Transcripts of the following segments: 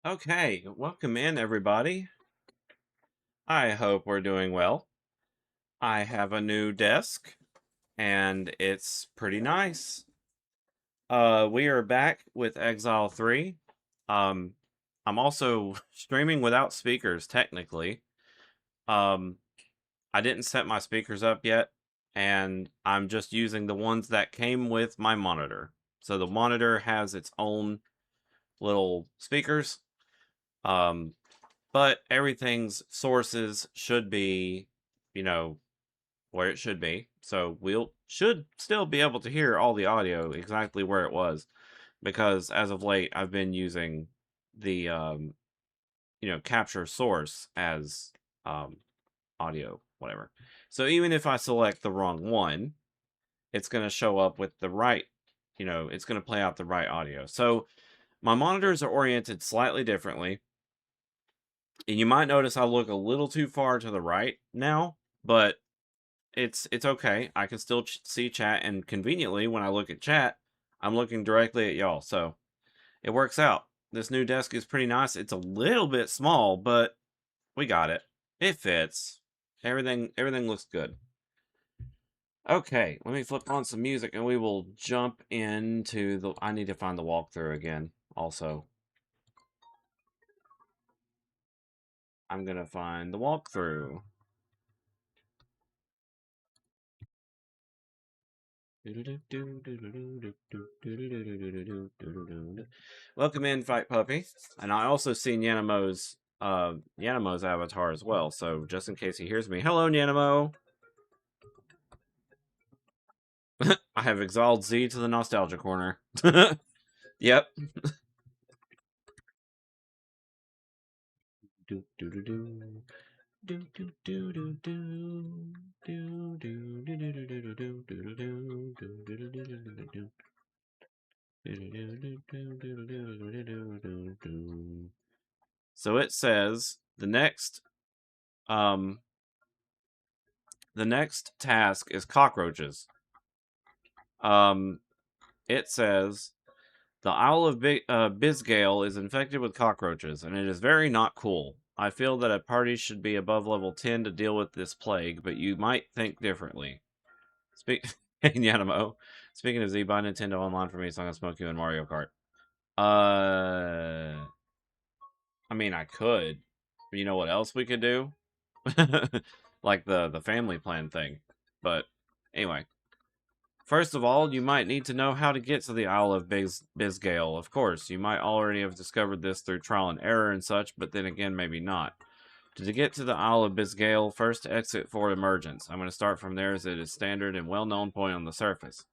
Okay, welcome in everybody. I hope we're doing well. I have a new desk and it's pretty nice. We are back with Exile 3. Um I'm also streaming without speakers technically. Um I didn't set my speakers up yet and I'm just using the ones that came with my monitor. So the monitor has its own little speakers. Um but everything's sources should be, you know, where it should be. So we'll should still be able to hear all the audio exactly where it was, because as of late I've been using the capture source as audio, whatever. So even if I select the wrong one, it's going to show up with the right, it's going to play out the right audio. So my monitors are oriented slightly differently. And you might notice I look a little too far to the right now, but it's okay. I can still see chat, and conveniently, when I look at chat, I'm looking directly at y'all, so it works out. This new desk is pretty nice. It's a little bit small, but we got it. It fits. Everything looks good. Okay, let me flip on some music, and we will jump into the. I need to find the walkthrough again. Also, I'm gonna find the walkthrough. Welcome in, Fight Puppy. And I also see Nanamo's avatar as well, so just in case he hears me. Hello, Nanamo. I have exiled Z to the nostalgia corner. Yep. So it says um the next task is cockroaches. Um it says the Isle of Bisgale is infected with cockroaches, and it is very not cool. I feel that a party should be above level 10 to deal with this plague, but you might think differently. Hey, Yanamo. Speaking of Z, buy Nintendo Online for me so I can smoke you in Mario Kart. I mean, I could. But you know what else we could do? Like the family plan thing. But anyway. First of all, you might need to know how to get to the Isle of Bisgale. Of course, you might already have discovered this through trial and error and such, but then again, maybe not. To get to the Isle of Bisgale, first exit Fort Emergence. I'm going to start from there as it is standard and well-known point on the surface.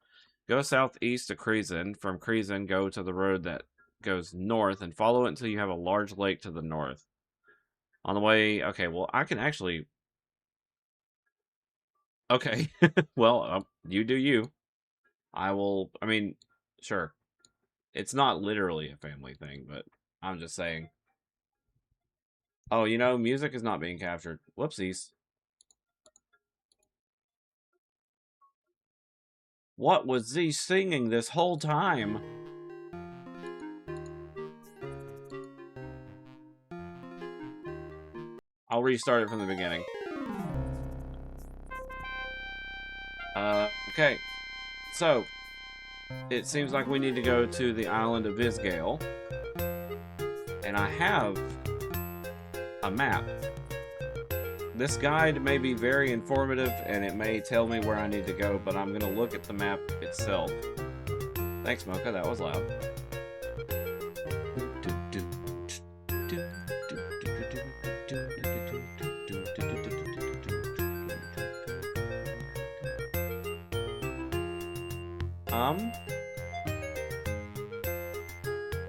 Go southeast to Kreisen. From Kreisen, go to the road that goes north and follow it until you have a large lake to the north. On the way, okay, well, I can actually... Okay, well, you do you. I mean, sure. It's not literally a family thing, but I'm just saying. Oh, music is not being captured. Whoopsies. What was Z singing this whole time? I'll restart it from the beginning. Okay. So, it seems like we need to go to the island of Bisgale. And I have a map. This guide may be very informative and it may tell me where I need to go, but I'm going to look at the map itself. Thanks, Mocha. That was loud.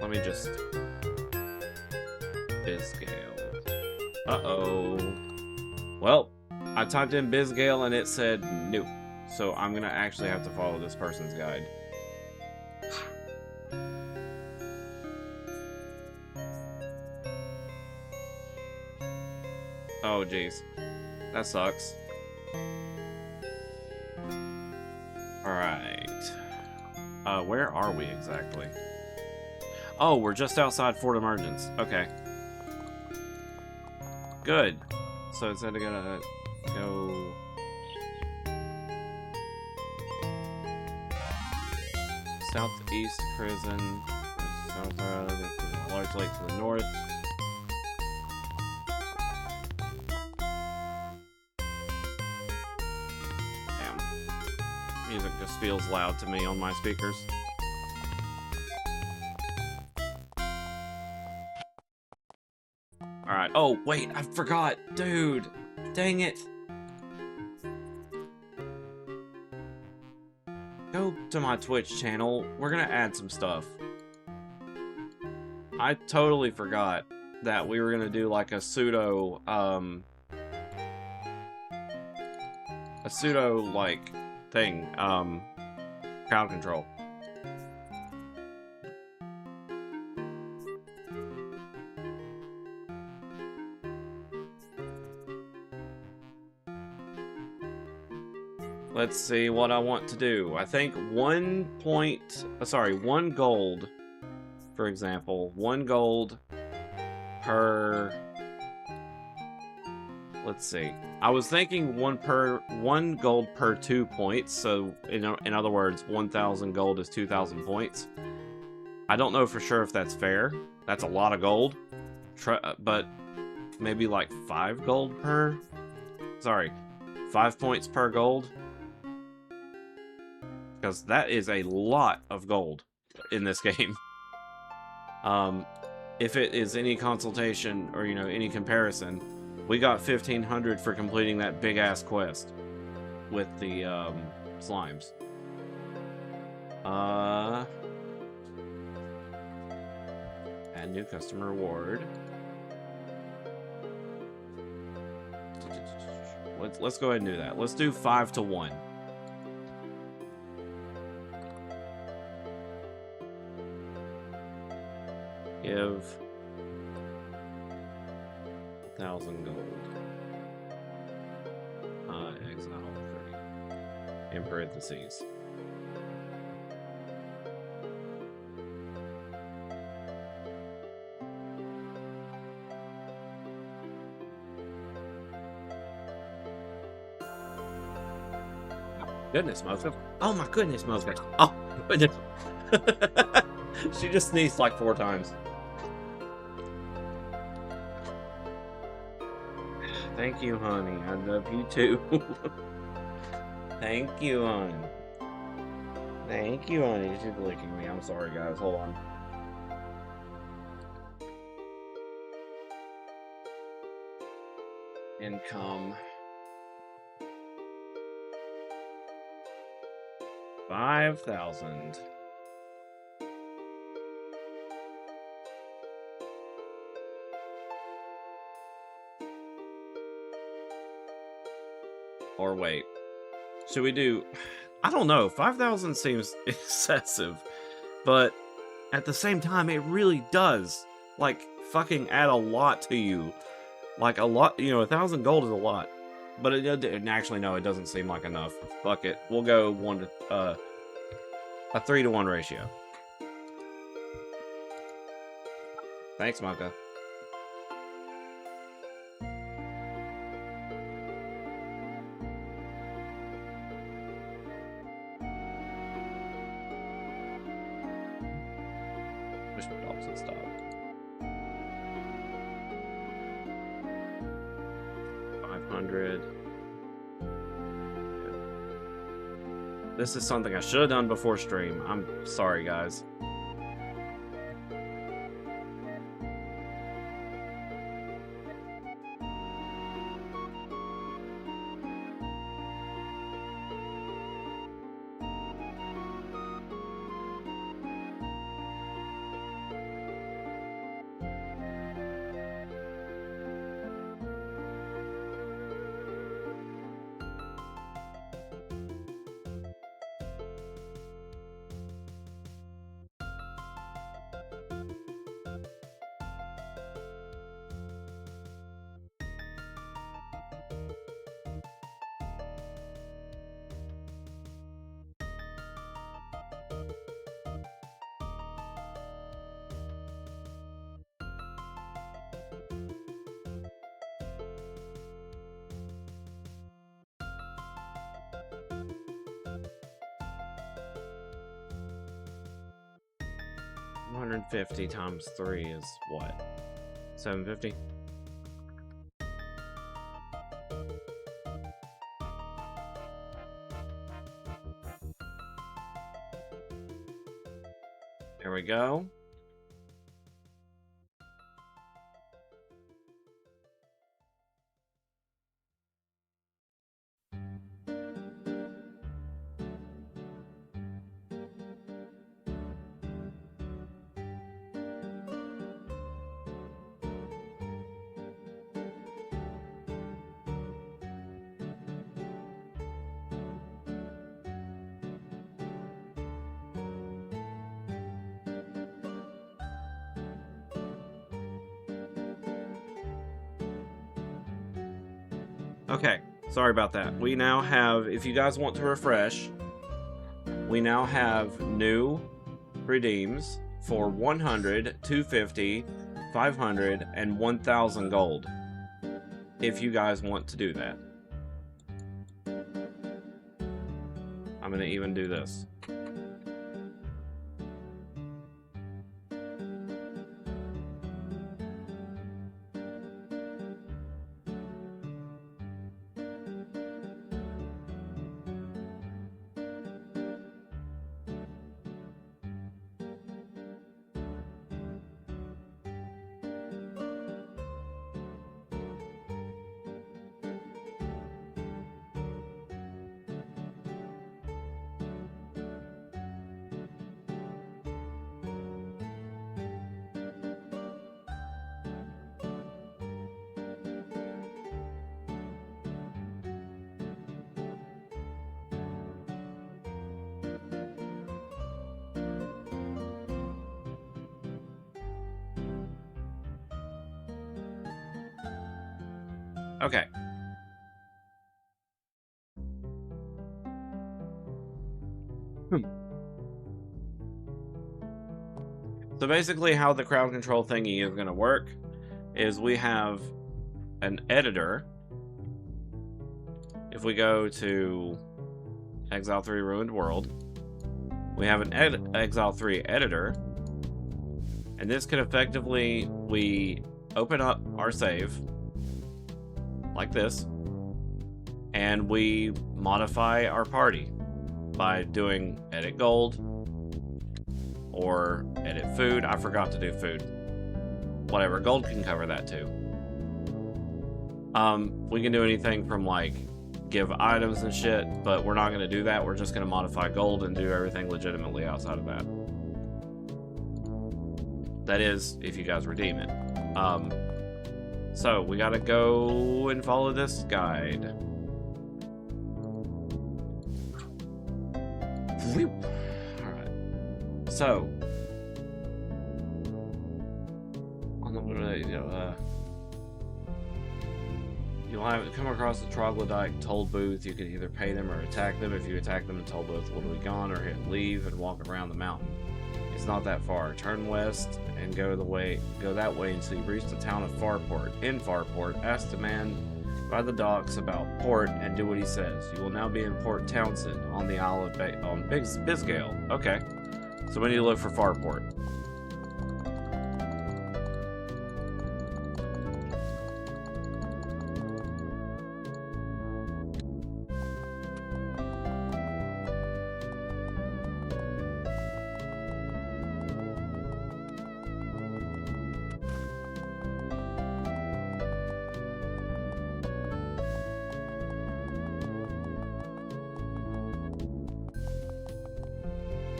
Let me just... Bisgale. Uh-oh. Well, I typed in Bisgale and it said nope. So I'm gonna actually have to follow this person's guide. Oh, jeez. That sucks. Alright. Where are we exactly? Oh, we're just outside Fort Emergence. Okay. Good. So instead of gonna go southeast prison, south large lake to the north. Damn. Music just feels loud to me on my speakers. Alright. Oh, wait, I forgot. Dude. Dang it. Go to my Twitch channel. We're gonna add some stuff. I totally forgot that we were gonna do like a pseudo, like, thing, crowd control. Let's see what I want to do. I think 1 gold, for example. 1 gold per... Let's see. I was thinking 1 gold per 2 points. So, in other words, 1,000 gold is 2,000 points. I don't know for sure if that's fair. That's a lot of gold. But maybe like 5 gold per... Sorry. 5 points per gold. Because that is a lot of gold in this game. If it is any consultation or, you know, any comparison, we got 1,500 for completing that big-ass quest with the, slimes. Add new customer reward. Let's go ahead and do that. Let's do 5 to 1. Give 1,000 gold. Exile 30. In parentheses. Goodness, Mother. Oh my goodness, Mother. Oh, goodness. She just sneezed like 4 times. Thank you, honey. I love you too. Thank you, honey. Thank you, honey. She's licking me. I'm sorry, guys. Hold on. Income. 5,000. Or wait. Should we do... I don't know. 5,000 seems excessive. But at the same time, it really does, like, fucking add a lot to you. Like, a lot... You know, 1,000 gold is a lot. But it actually, no, it doesn't seem like enough. Fuck it. We'll go a 3 to 1 ratio. Thanks, Maka. Wish my dogs would stop. 500. This is something I should have done before stream. I'm sorry, guys. 550 times 3 is what? 750? There we go. Okay, sorry about that. We now have, if you guys want to refresh, we now have new redeems for 100, 250, 500, and 1,000 gold. If you guys want to do that. I'm gonna even do this. Okay. So basically how the crowd control thingy is going to work is we have an editor. If we go to Exile 3 Ruined World, we have an Exile 3 editor, and this can effectively, we open up our save like this, and we modify our party by doing edit gold or edit food. I forgot to do food. Whatever, gold can cover that too. We can do anything from like give items and shit, but we're not going to do that. We're just going to modify gold and do everything legitimately outside of that. That is, if you guys redeem it. So we got to go and follow this guide. Alright. So, you'll have come across a troglodyte toll booth. You can either pay them or attack them. If you attack them, the toll booth will be gone, or hit leave and walk around the mountain. It's not that far. Turn west and go that way until you reach the town of Farport. In Farport, ask the man by the docks about port and do what he says. You will now be in Port Townsend on the Isle of Bisgale. Okay, so we need to look for Farport.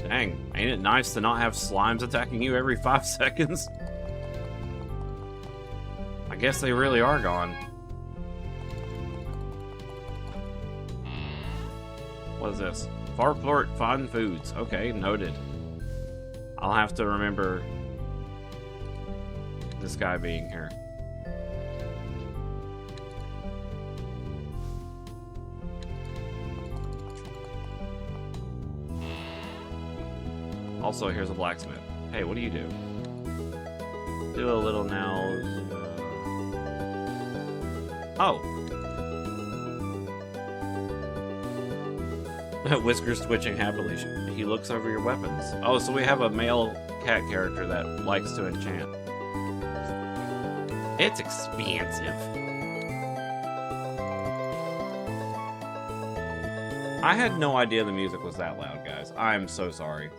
Dang, ain't it nice to not have slimes attacking you every 5 seconds? I guess they really are gone. What is this? Farport Fun Foods. Okay, noted. I'll have to remember this guy being here. Also, here's a blacksmith. Hey, what do you do? Do a little now. Oh. Whiskers twitching happily. He looks over your weapons. Oh, so we have a male cat character that likes to enchant. It's expensive. I had no idea the music was that loud, guys. I'm so sorry.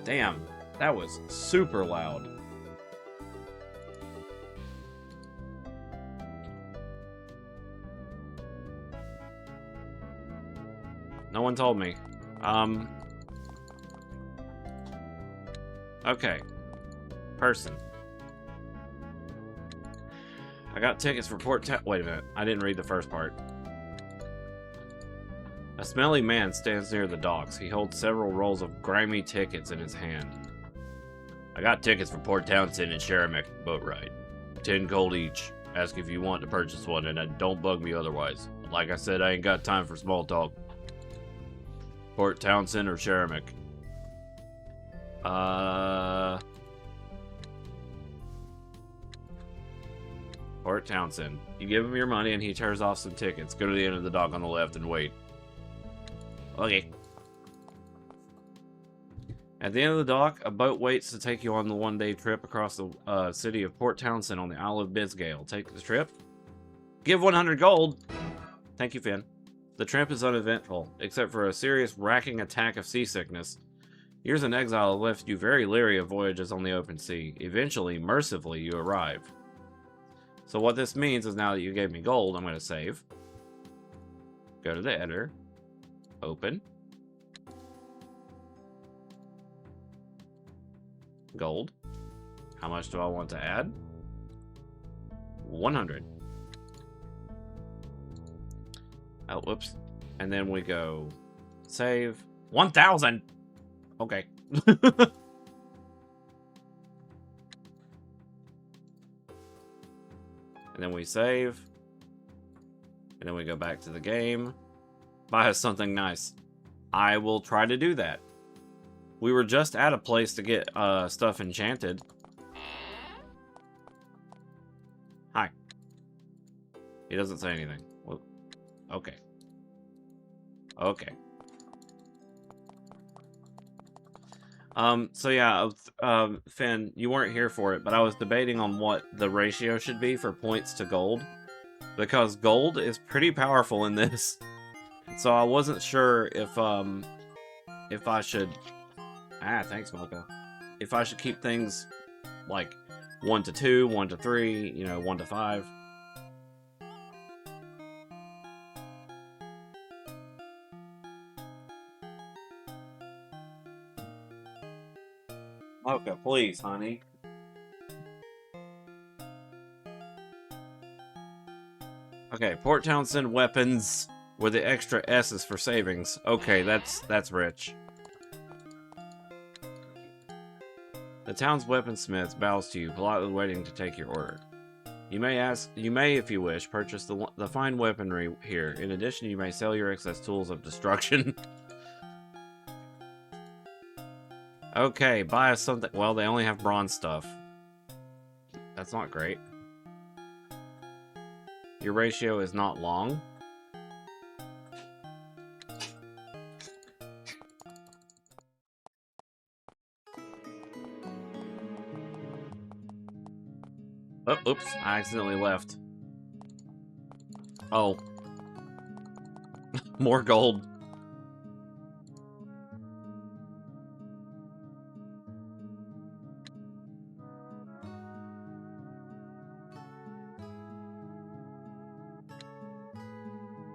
Damn, that was super loud. No one told me. Okay. Person. I got tickets for Port Town. Wait a minute. I didn't read the first part. A smelly man stands near the docks. He holds several rolls of grimy tickets in his hand. I got tickets for Port Townsend and Sharamec boat ride. 10 gold each. Ask if you want to purchase one, and don't bug me otherwise. Like I said, I ain't got time for small talk. Port Townsend or Sharamec? Port Townsend. You give him your money and he tears off some tickets. Go to the end of the dock on the left and wait. Okay. At the end of the dock, a boat waits to take you on the one-day trip across the city of Port Townsend on the Isle of Bisgale. Take the trip. Give 100 gold. Thank you, Finn. The trip is uneventful, except for a serious racking attack of seasickness. Years in exile left you very leery of voyages on the open sea. Eventually, mercifully, you arrive. So what this means is now that you gave me gold, I'm going to save. Go to the editor. Open. Gold. How much do I want to add? 100. Oh, whoops. And then we go save. 1,000! Okay. And then we save. And then we go back to the game. Buy us something nice. I will try to do that. We were just at a place to get stuff enchanted. Hi. He doesn't say anything. Well, okay. Okay. So yeah, Finn, you weren't here for it, but I was debating on what the ratio should be for points to gold. Because gold is pretty powerful in this. So I wasn't sure if I should... Ah, thanks, Mocha. If I should keep things like 1 to 2, 1 to 3, you know, 1 to 5. Mocha, please, honey. Okay, Port Townsend weapons with the extra S's for savings. Okay, that's rich. The town's weaponsmith bows to you, politely waiting to take your order. You may, if you wish, purchase the fine weaponry here. In addition, you may sell your excess tools of destruction. Okay, buy us something. Well, they only have bronze stuff. That's not great. Your ratio is not long. Oh, oops, I accidentally left. Oh. More gold.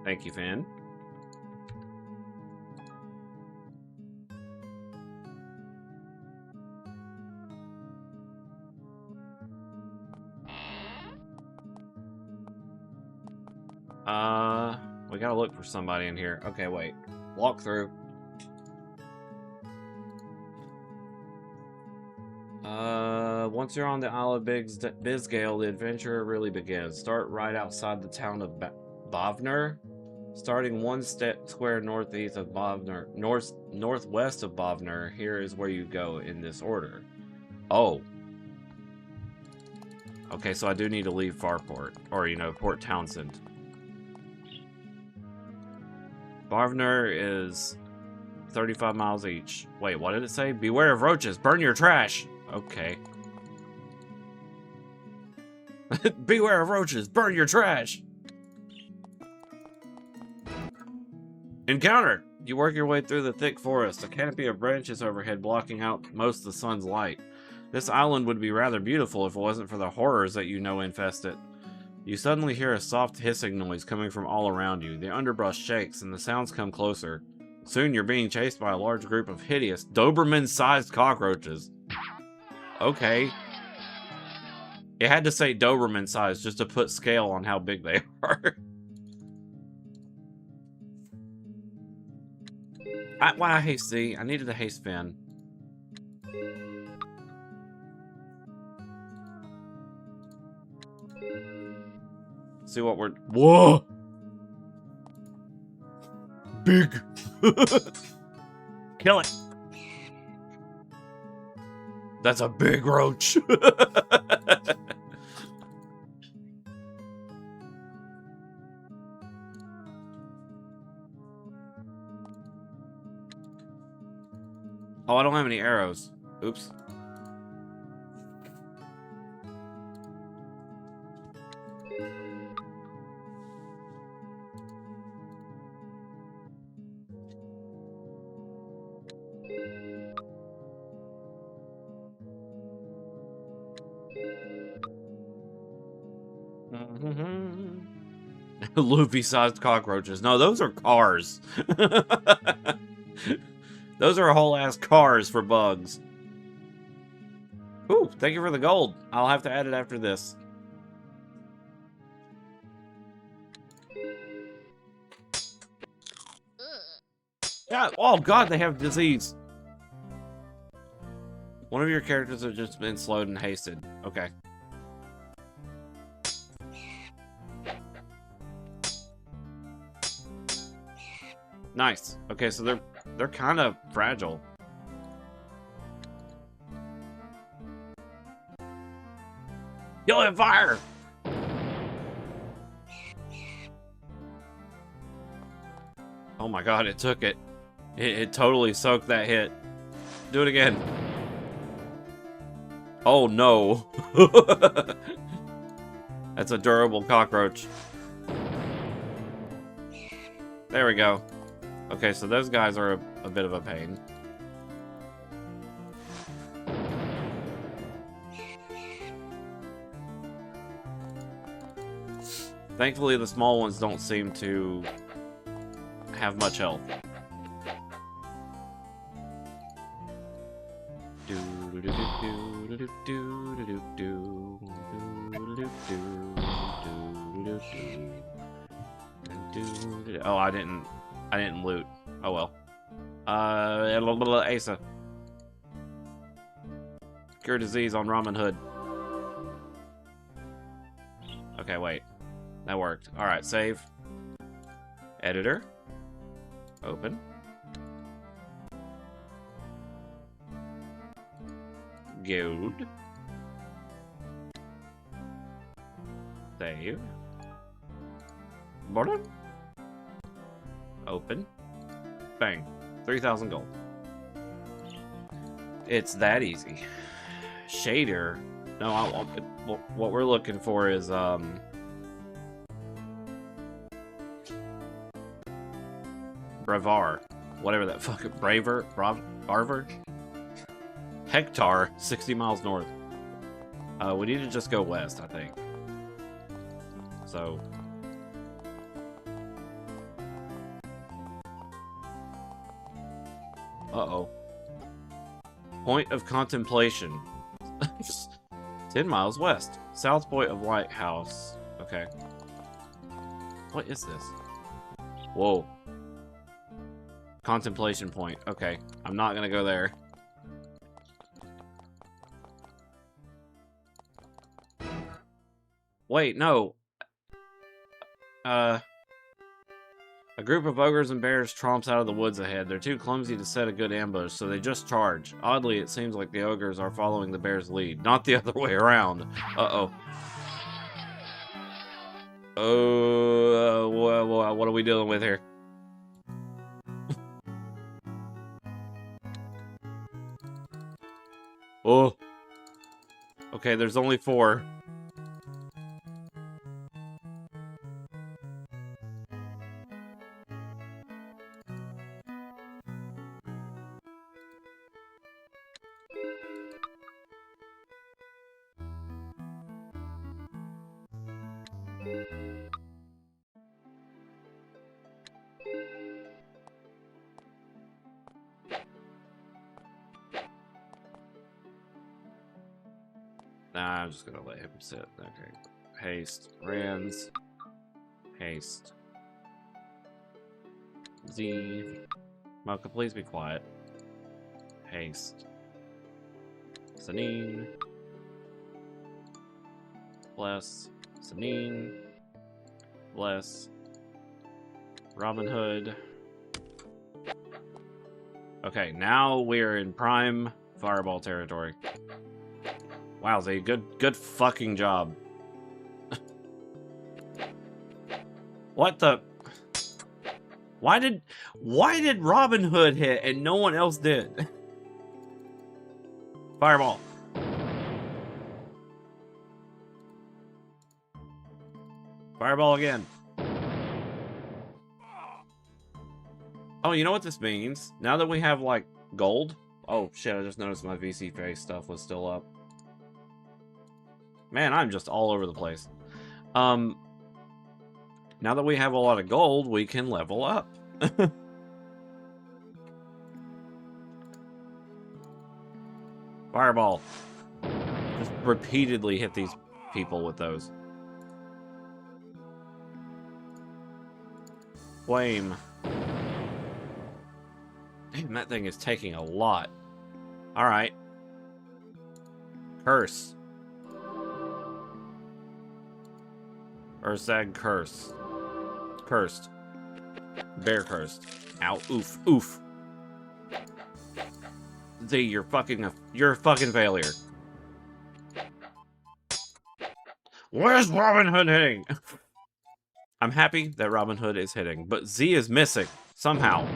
Thank you, Finn. We gotta look for somebody in here. Okay, wait. Walk through. Once you're on the Isle of Bisgale, the adventure really begins. Start right outside the town of Bovner. Starting one square northeast of Bovner, northwest of Bovner, here is where you go in this order. Oh. Okay, so I do need to leave Farport, or, you know, Port Townsend. Barvner is 35 miles each. Wait, what did it say? Beware of roaches. Burn your trash. Okay. Beware of roaches. Burn your trash. Encounter. You work your way through the thick forest. A canopy of branches overhead blocking out most of the sun's light. This island would be rather beautiful if it wasn't for the horrors that you know infest it. You suddenly hear a soft hissing noise coming from all around you. The underbrush shakes and the sounds come closer. Soon you're being chased by a large group of hideous, Doberman-sized cockroaches. Okay. It had to say Doberman-sized just to put scale on how big they are. Why haste thee? I needed a haste fin. See what we're... Whoa! Big! Kill it! That's a big roach! Oh, I don't have any arrows. Oops. Luffy-sized cockroaches. No, those are cars. Those are whole-ass cars for bugs. Ooh, thank you for the gold. I'll have to add it after this. Yeah, oh god, they have disease. One of your characters have just been slowed and hasted. Okay. Nice. Okay, so they're kind of fragile. Kill it, fire! Oh my god, it took it. It totally soaked that hit. Do it again. Oh no. That's a durable cockroach. There we go. Okay, so those guys are a bit of a pain. Thankfully, the small ones don't seem to have much health. Oh, I didn't loot. Oh well. Asa. Cure disease on Ramen Hood. Okay, wait. That worked. Alright, save. Editor. Open. Guild. Save. Button. Open. Bang. 3,000 gold. It's that easy. Shader. No, what we're looking for is, Bravar. Whatever that fucking... Barver? Hectar, 60 miles north. We need to just go west, I think. So... Uh-oh. Point of contemplation. 10 miles west. South point of Lighthouse. Okay. What is this? Whoa. Contemplation point. Okay. I'm not gonna go there. Wait, no. A group of ogres and bears tromps out of the woods ahead. They're too clumsy to set a good ambush, so they just charge. Oddly, it seems like the ogres are following the bear's lead, not the other way around. Uh-oh. Oh, what are we dealing with here? Oh. Okay, there's only 4. Nah, I'm just gonna let him sit. Okay. Haste. Rans. Haste. Z. Malka, please be quiet. Haste. Sanine. Bless. Sanine. Bless. Robin Hood. Okay, now we're in prime fireball territory. Wow, Z, good fucking job. What the? Why did Robin Hood hit and no one else did? Fireball. Fireball again. Oh, you know what this means? Now that we have, like, gold... Oh, shit, I just noticed my VC face stuff was still up. Man, I'm just all over the place. Now that we have a lot of gold, we can level up. Fireball. Just repeatedly hit these people with those. Flame. Damn, that thing is taking a lot. Alright. Curse. Ursag curse. Cursed. Bear cursed. Ow. Oof. Oof. Z, you're a fucking failure. Where's Robin Hood hitting? I'm happy that Robin Hood is hitting, but Z is missing somehow.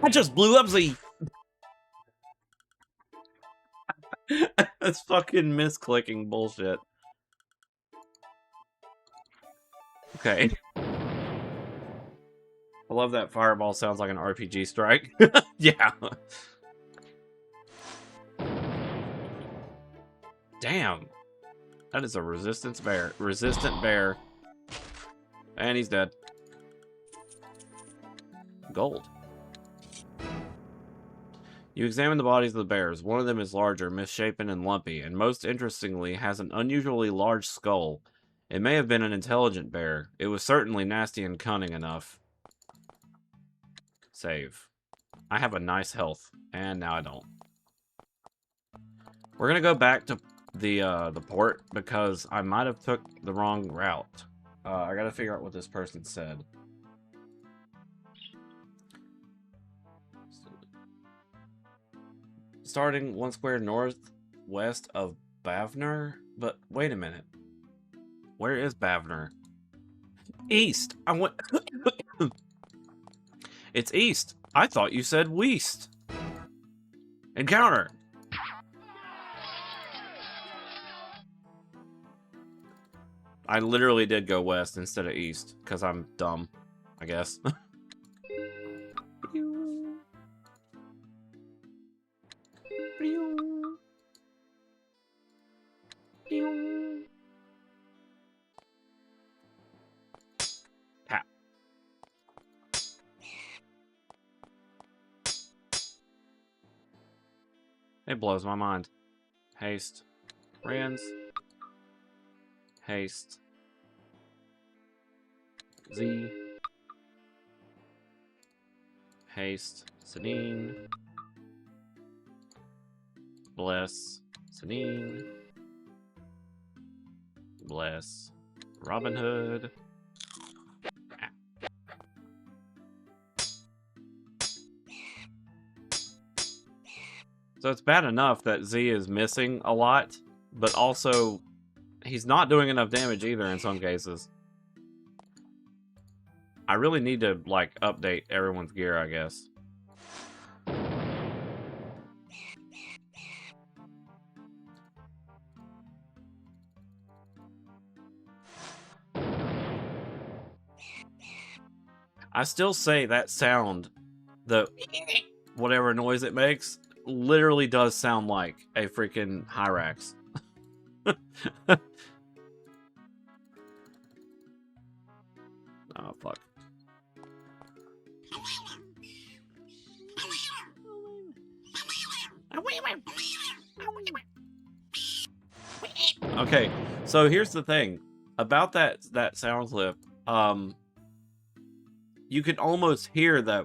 I just blew up Z. That's fucking misclicking bullshit. Okay. I love that fireball sounds like an RPG strike. Yeah. Damn. That is a resistant bear. And he's dead. Gold. You examine the bodies of the bears. One of them is larger, misshapen, and lumpy, and most interestingly has an unusually large skull. It may have been an intelligent bear. It was certainly nasty and cunning enough. Save. I have a nice health, and now I don't. We're gonna go back to the port because I might have took the wrong route. I gotta figure out what this person said. Starting 1 square northwest of Bavner? But wait a minute. Where is Bavner? East! I went... It's east! I thought you said west! Encounter! I literally did go west instead of east, because I'm dumb, I guess. Tap. It blows my mind. Haste. Rans. Haste. Z. Haste. Sanine. Bless. Sanine. Bless. Robin Hood. So it's bad enough that Z is missing a lot, but also he's not doing enough damage either in some cases. I really need to, like, update everyone's gear, I guess. I still say that sound, the whatever noise it makes, literally does sound like a freaking Hyrax. Oh, fuck. Okay, so here's the thing about that sound clip. You can almost hear the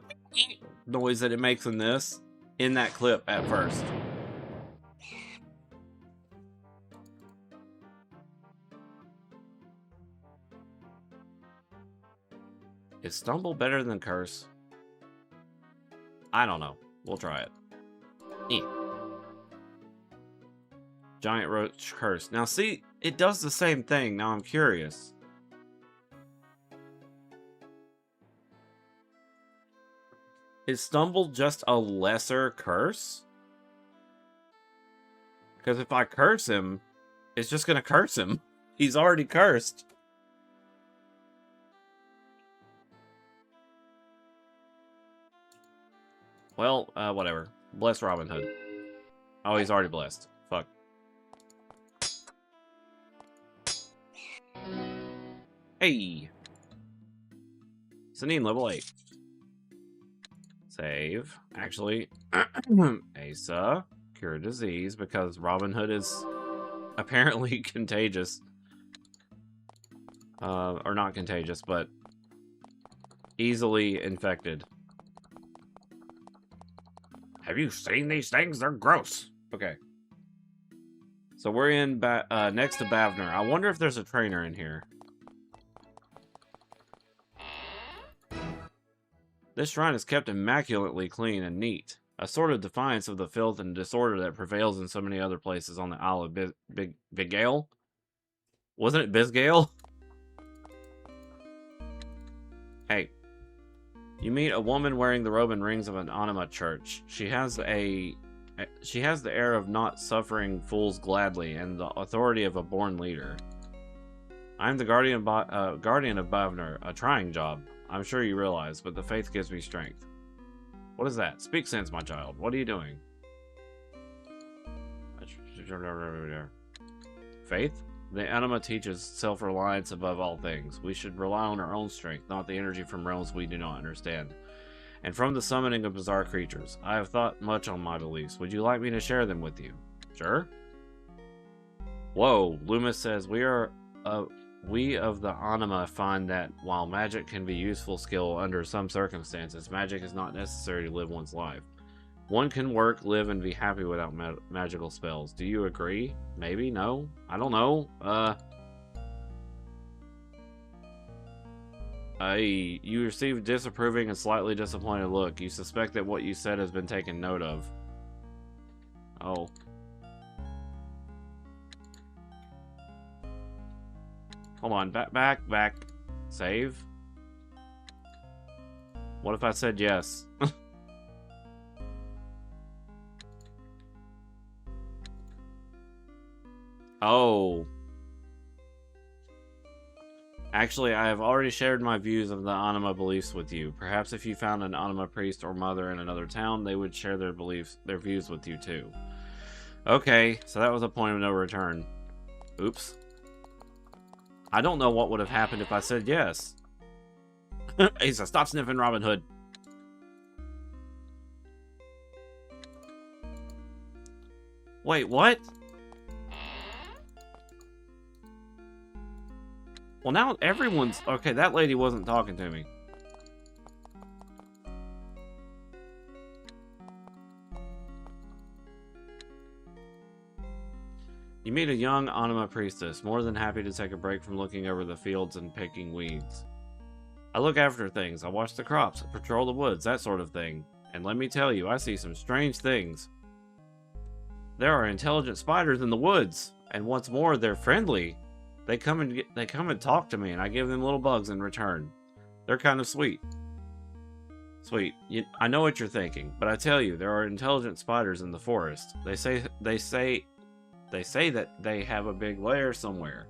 noise that it makes in that clip at first. Is Stumble better than Curse? I don't know. We'll try it. Giant Roach Curse. Now see, it does the same thing. Now I'm curious. Is Stumble just a lesser curse? Because if I curse him, it's just gonna curse him. He's already cursed. Well, whatever. Bless Robin Hood. Oh, he's already blessed. Fuck. Hey! Sanine, level 8. Save. Actually, Asa, cure disease, because Robin Hood is apparently contagious. Or not contagious, but easily infected. Have you seen these things? They're gross. Okay. So we're in next to Bavner. I wonder if there's a trainer in here. This shrine is kept immaculately clean and neat. A sort of defiance of the filth and disorder that prevails in so many other places on the Isle of Bigale? Wasn't it Bisgale? Hey. You meet a woman wearing the robe and rings of an Anima church. She has the air of not suffering fools gladly and the authority of a born leader. I'm the guardian of Bavner, a trying job. I'm sure you realize, but the faith gives me strength. What is that? Speak sense, my child. What are you doing? Faith? The Anima teaches self-reliance above all things. We should rely on our own strength, not the energy from realms we do not understand. And from the summoning of bizarre creatures. I have thought much on my beliefs. Would you like me to share them with you? Sure. Whoa, Loomis says, we of the Anima find that while magic can be useful skill under some circumstances, magic is not necessary to live one's life. One can work, live, and be happy without magical spells. Do you agree? Maybe? No? I don't know. You receive disapproving and slightly disappointed look. You suspect that what you said has been taken note of. Oh. Hold on, back. Save? What if I said yes? Oh. Actually, I have already shared my views of the Anima beliefs with you. Perhaps if you found an Anima priest or mother in another town, they would share their views with you too. Okay, so that was a point of no return. Oops. I don't know what would have happened if I said yes. Asa, stop sniffing Robin Hood. Wait, what? Well, now everyone's... Okay, that lady wasn't talking to me. You meet a young Anima priestess, more than happy to take a break from looking over the fields and picking weeds. I look after things, I watch the crops, patrol the woods, that sort of thing. And let me tell you, I see some strange things. There are intelligent spiders in the woods, and what's more, they're friendly. They come and talk to me, and I give them little bugs in return. They're kind of sweet. Sweet. I know what you're thinking, but I tell you, there are intelligent spiders in the forest. They say that they have a big lair somewhere,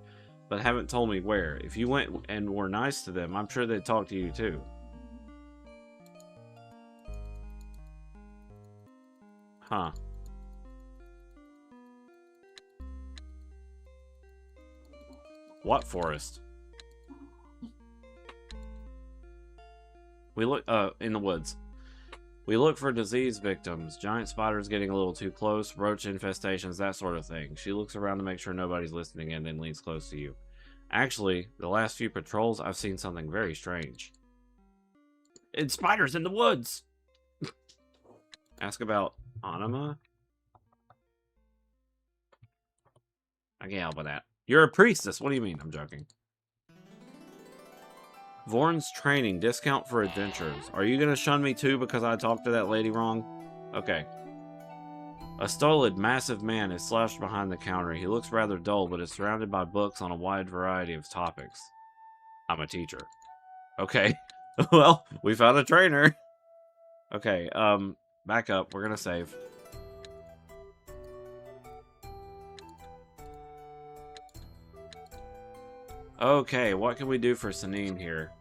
but haven't told me where. If you went and were nice to them, I'm sure they'd talk to you too. Huh. What forest? We look, in the woods. We look for disease victims, giant spiders getting a little too close, roach infestations, that sort of thing. She looks around to make sure nobody's listening and then leans close to you. Actually, the last few patrols, I've seen something very strange. It's spiders in the woods! Ask about Anima? I can't help with that. You're a priestess. What do you mean? I'm joking. Vorn's training. Discount for adventures. Are you going to shun me too because I talked to that lady wrong? Okay. A stolid, massive man is slouched behind the counter. He looks rather dull, but is surrounded by books on a wide variety of topics. I'm a teacher. Okay. Well, we found a trainer. Okay, back up. We're going to save. Okay, what can we do for Sanine here?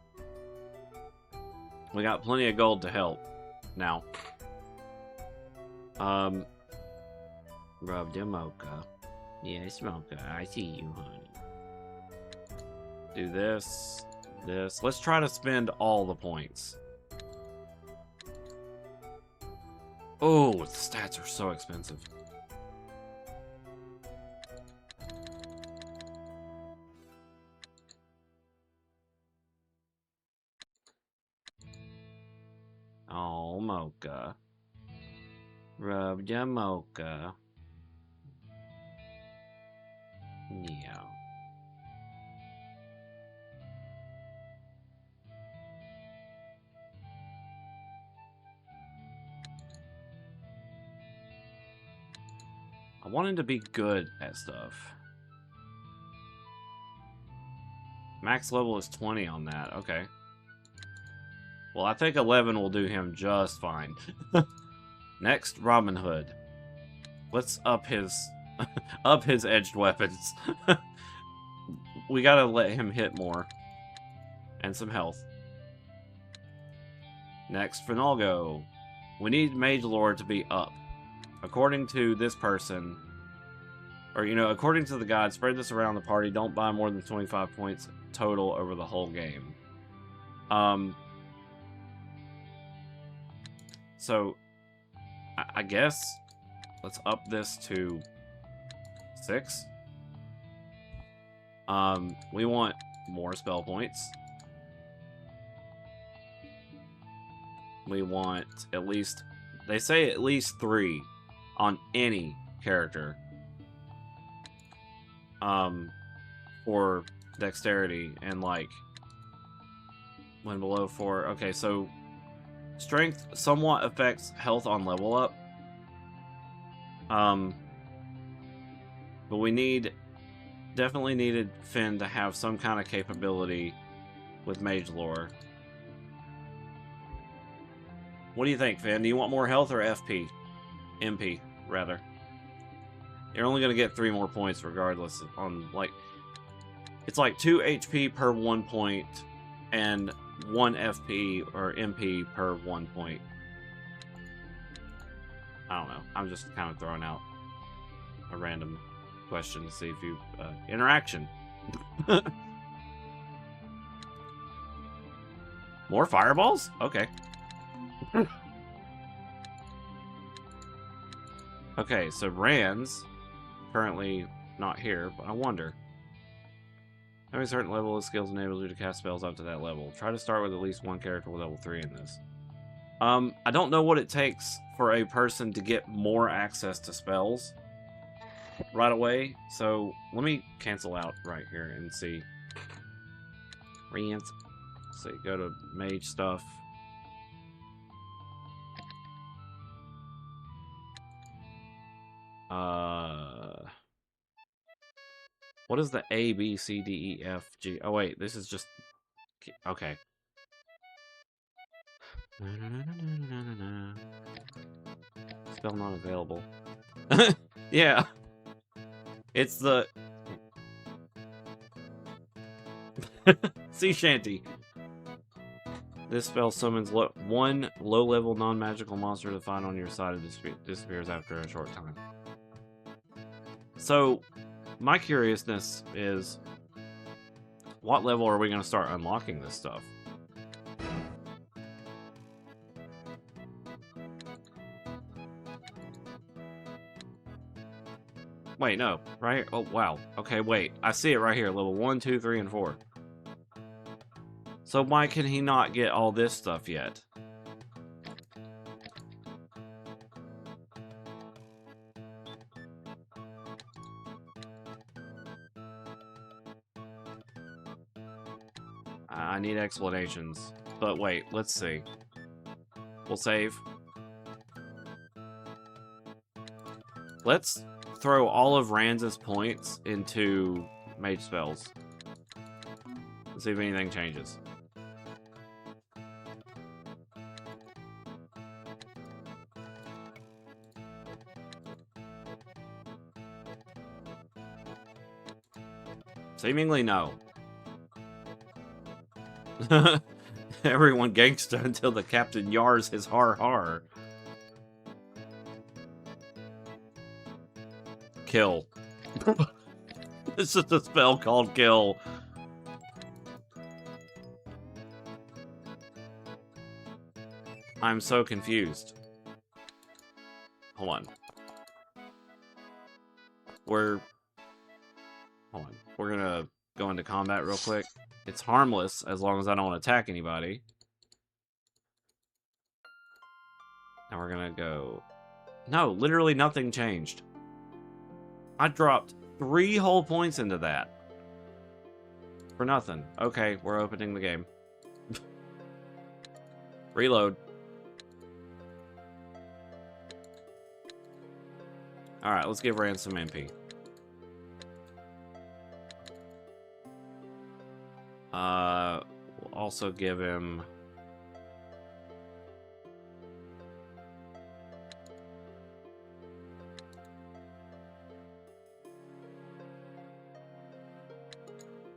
We got plenty of gold to help. Now. Rub the mocha. Yes, mocha. I see you, honey. Do this. This. Let's try to spend all the points. Oh, the stats are so expensive. Oh, mocha. Rub the mocha. Yeah. I want him to be good at stuff. Max level is 20 on that. Okay. Well, I think 11 will do him just fine. Next, Robin Hood. Let's up his up his edged weapons. We gotta let him hit more. And some health. Next, Finalgo. We need Mage Lore to be up. According to this person, or, you know, according to the guide, spread this around the party. Don't buy more than 25 points total over the whole game. So, I guess let's up this to 6. We want more spell points. We want at least, they say at least 3 on any character. For dexterity, and like when below 4. Okay, so strength somewhat affects health on level up. But we definitely needed Finn to have some kind of capability with Mage Lore. What do you think, Finn? Do you want more health or FP? MP, rather. You're only going to get 3 more points regardless on, like... It's like 2 HP per 1 point and 1 FP or MP per 1 point. I don't know. I'm just kind of throwing out a random question to see if you... interaction. More fireballs? Okay. Okay, so Rand's currently not here, but I wonder. Having a certain level of skills enables you to cast spells up to that level. Try to start with at least 1 character with level 3 in this. I don't know what it takes for a person to get more access to spells right away, so let me cancel out right here and see. Rand. So go to mage stuff. What is the A, B, C, D, E, F, G? Oh, wait, this is just... Okay. Spell not available. Yeah. It's the... Sea shanty. This spell summons one low-level non-magical monster to find on your side and disappears after a short time. So, my curiousness is, what level are we going to start unlocking this stuff? Wait, no, right? Oh, wow. Okay, wait. I see it right here. Level 1, 2, 3, and 4. So why can he not get all this stuff yet? I need explanations. But wait, let's see. We'll save. Let's throw all of Ranz's points into mage spells. Let's see if anything changes. Seemingly no. Everyone gangsta until the captain yars his har har. Kill. This is a spell called kill. I'm so confused. Hold on. Hold on. We're gonna go into combat real quick. It's harmless as long as I don't attack anybody. Now we're gonna go... No, literally nothing changed. I dropped 3 whole points into that. For nothing. Okay, we're opening the game. Reload. Alright, let's give Rand some MP. We'll also give him...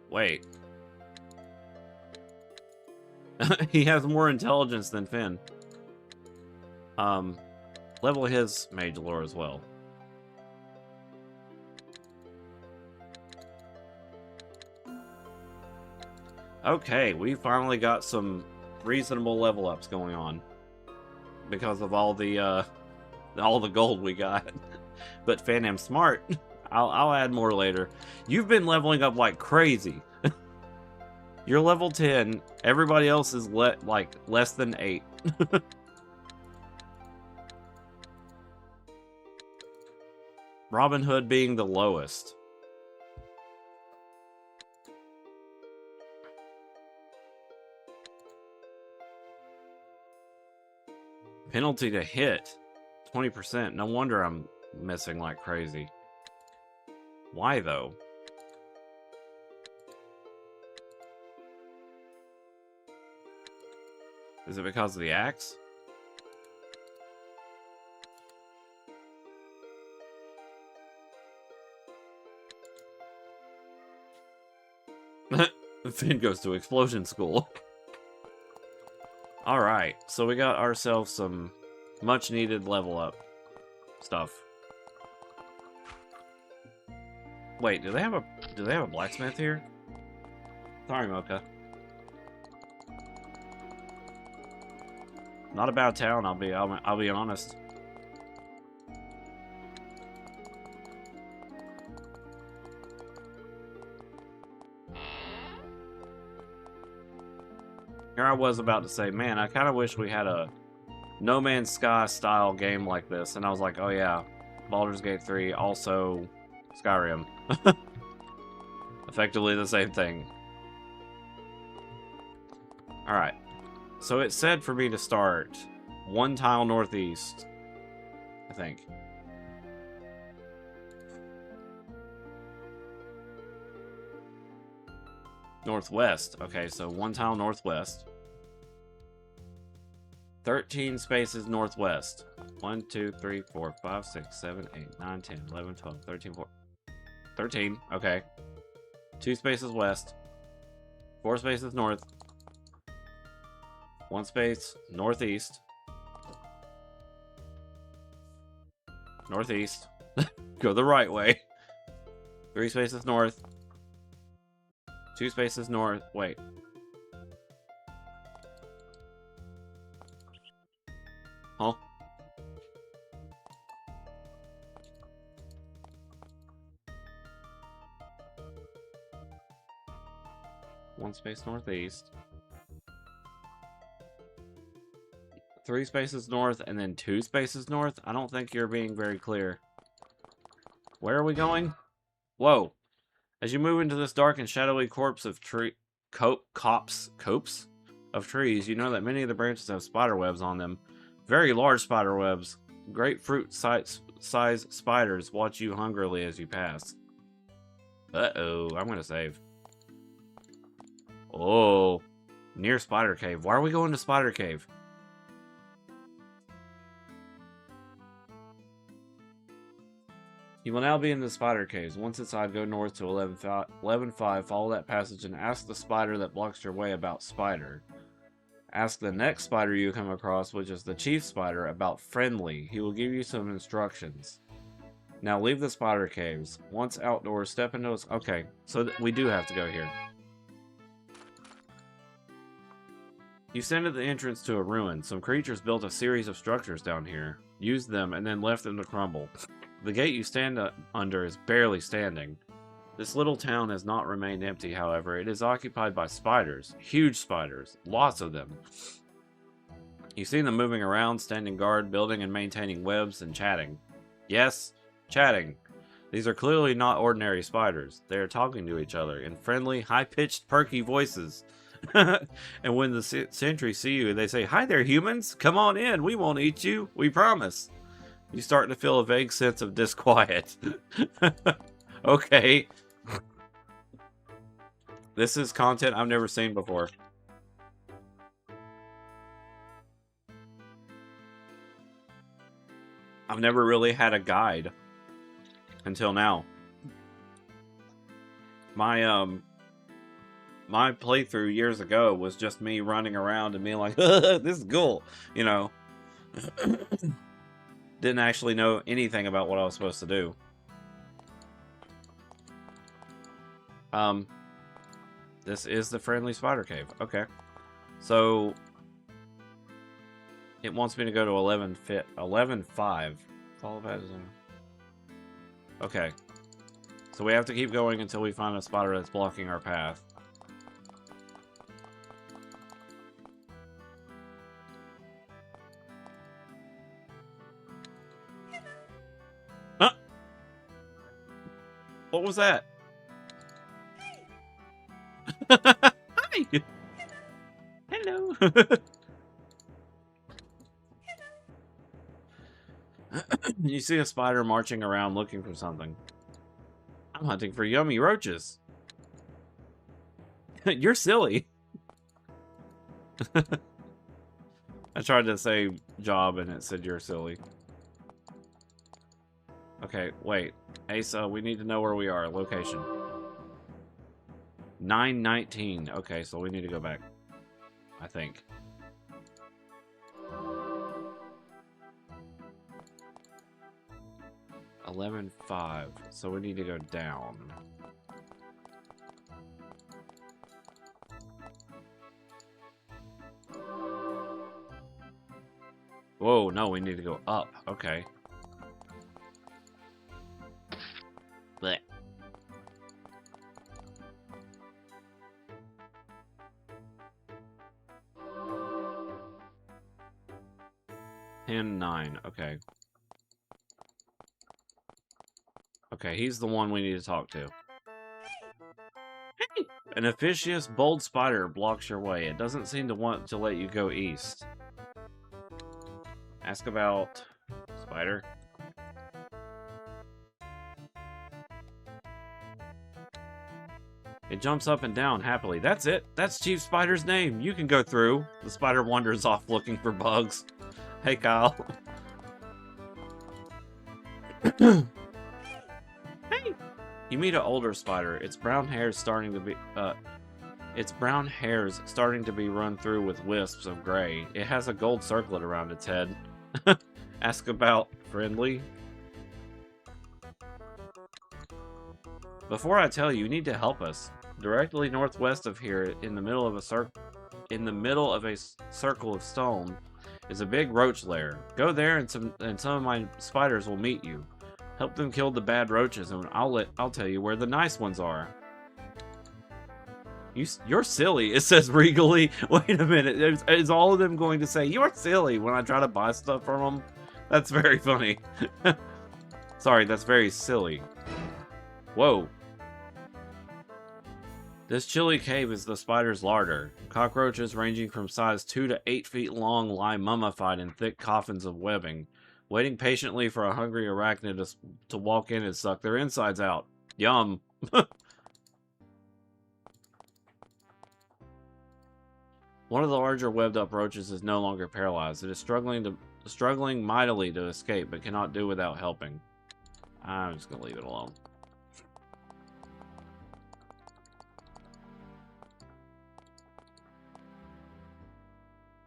Wait. He has more intelligence than Finn. Level his mage lore as well. Okay, we finally got some reasonable level ups going on because of all the gold we got. But Phantom's smart. I'll add more later. You've been leveling up like crazy. You're level 10. Everybody else is like less than 8. Robin Hood being the lowest. Penalty to hit. 20%. No wonder I'm missing like crazy. Why though? Is it because of the axe? Finn goes to explosion school. Alright, so we got ourselves some much needed level up stuff. Wait, do they have a blacksmith here? Sorry, Mocha. Not a bad town, I'll be honest. Here I was about to say, man, I kind of wish we had a No Man's Sky style game like this, and I was like, oh yeah, Baldur's Gate 3, also Skyrim. Effectively the same thing. Alright. So it said for me to start 1 tile northeast, I think. Northwest. Okay, so 1 tile northwest. 13 spaces northwest. 1, 2, 3, 4, 5, 6, 7, 8, 9, 10, 11, 12, 13, 14. 13, okay. 2 spaces west. 4 spaces north. 1 space northeast. Northeast. Go the right way. 3 spaces north. 2 spaces north. Wait. Huh? One space northeast. 3 spaces north and then 2 spaces north? I don't think you're being very clear. Where are we going? Whoa. As you move into this dark and shadowy copse of trees, you know that many of the branches have spider webs on them. Very large spider webs. Grapefruit-size spiders watch you hungrily as you pass. Uh-oh, I'm gonna save. Oh, near Spider Cave. Why are we going to Spider Cave? You will now be in the spider caves. Once inside, go north to 11.5, follow that passage, and ask the spider that blocks your way about Spider. Ask the next spider you come across, which is the chief spider, about Friendly. He will give you some instructions. Now leave the spider caves. Once outdoors, step into us. Okay, so we do have to go here. You stand at the entrance to a ruin. Some creatures built a series of structures down here, used them, and then left them to crumble. The gate you stand under is barely standing. This little town has not remained empty, however. It is occupied by spiders. Huge spiders. Lots of them. You see them moving around, standing guard, building and maintaining webs, and chatting. Yes, chatting. These are clearly not ordinary spiders. They are talking to each other in friendly, high-pitched, perky voices. And when the sentries see you, they say, "Hi there, humans! Come on in! We won't eat you! We promise!" You start to feel a vague sense of disquiet. Okay. This is content I've never seen before. I've never really had a guide until now. My playthrough years ago was just me running around and being like, this is cool, you know. Didn't actually know anything about what I was supposed to do. This is the Friendly Spider Cave. Okay. So it wants me to go to 11.5. Follow that. Okay. So we have to keep going until we find a spider that's blocking our path. Huh? What was that? Hi! Hello! You see a spider marching around looking for something. I'm hunting for yummy roaches. You're silly. I tried to say job and it said you're silly. Okay, wait. Asa, we need to know where we are. Location. 9:19. Okay, so we need to go back. I think. $11.5. So we need to go down. Whoa, no, we need to go up. Okay. Blech. $10.9. Okay. Okay, he's the one we need to talk to. Hey! An officious, bold spider blocks your way. It doesn't seem to want to let you go east. Ask about spider. It jumps up and down happily. That's it. That's Chief Spider's name. You can go through. The spider wanders off looking for bugs. Hey, Kyle. Hey! You meet an older spider. Its brown hair is starting to be... Its brown hair's starting to be run through with wisps of gray. It has a gold circlet around its head. Ask about friendly. Before I tell you, you need to help us. Directly northwest of here, in the middle of a circle of stone, is a big roach lair. Go there, and some of my spiders will meet you. Help them kill the bad roaches, and I'll tell you where the nice ones are. You're silly. It says regally. Wait a minute. Is all of them going to say you're silly when I try to buy stuff from them? That's very funny. Sorry, that's very silly. Whoa. This chilly cave is the spider's larder. Cockroaches ranging from size 2 to 8 feet long lie mummified in thick coffins of webbing, waiting patiently for a hungry arachnid to walk in and suck their insides out. Yum. One of the larger webbed-up roaches is no longer paralyzed. It is struggling mightily to escape, but cannot do without helping. I'm just gonna leave it alone.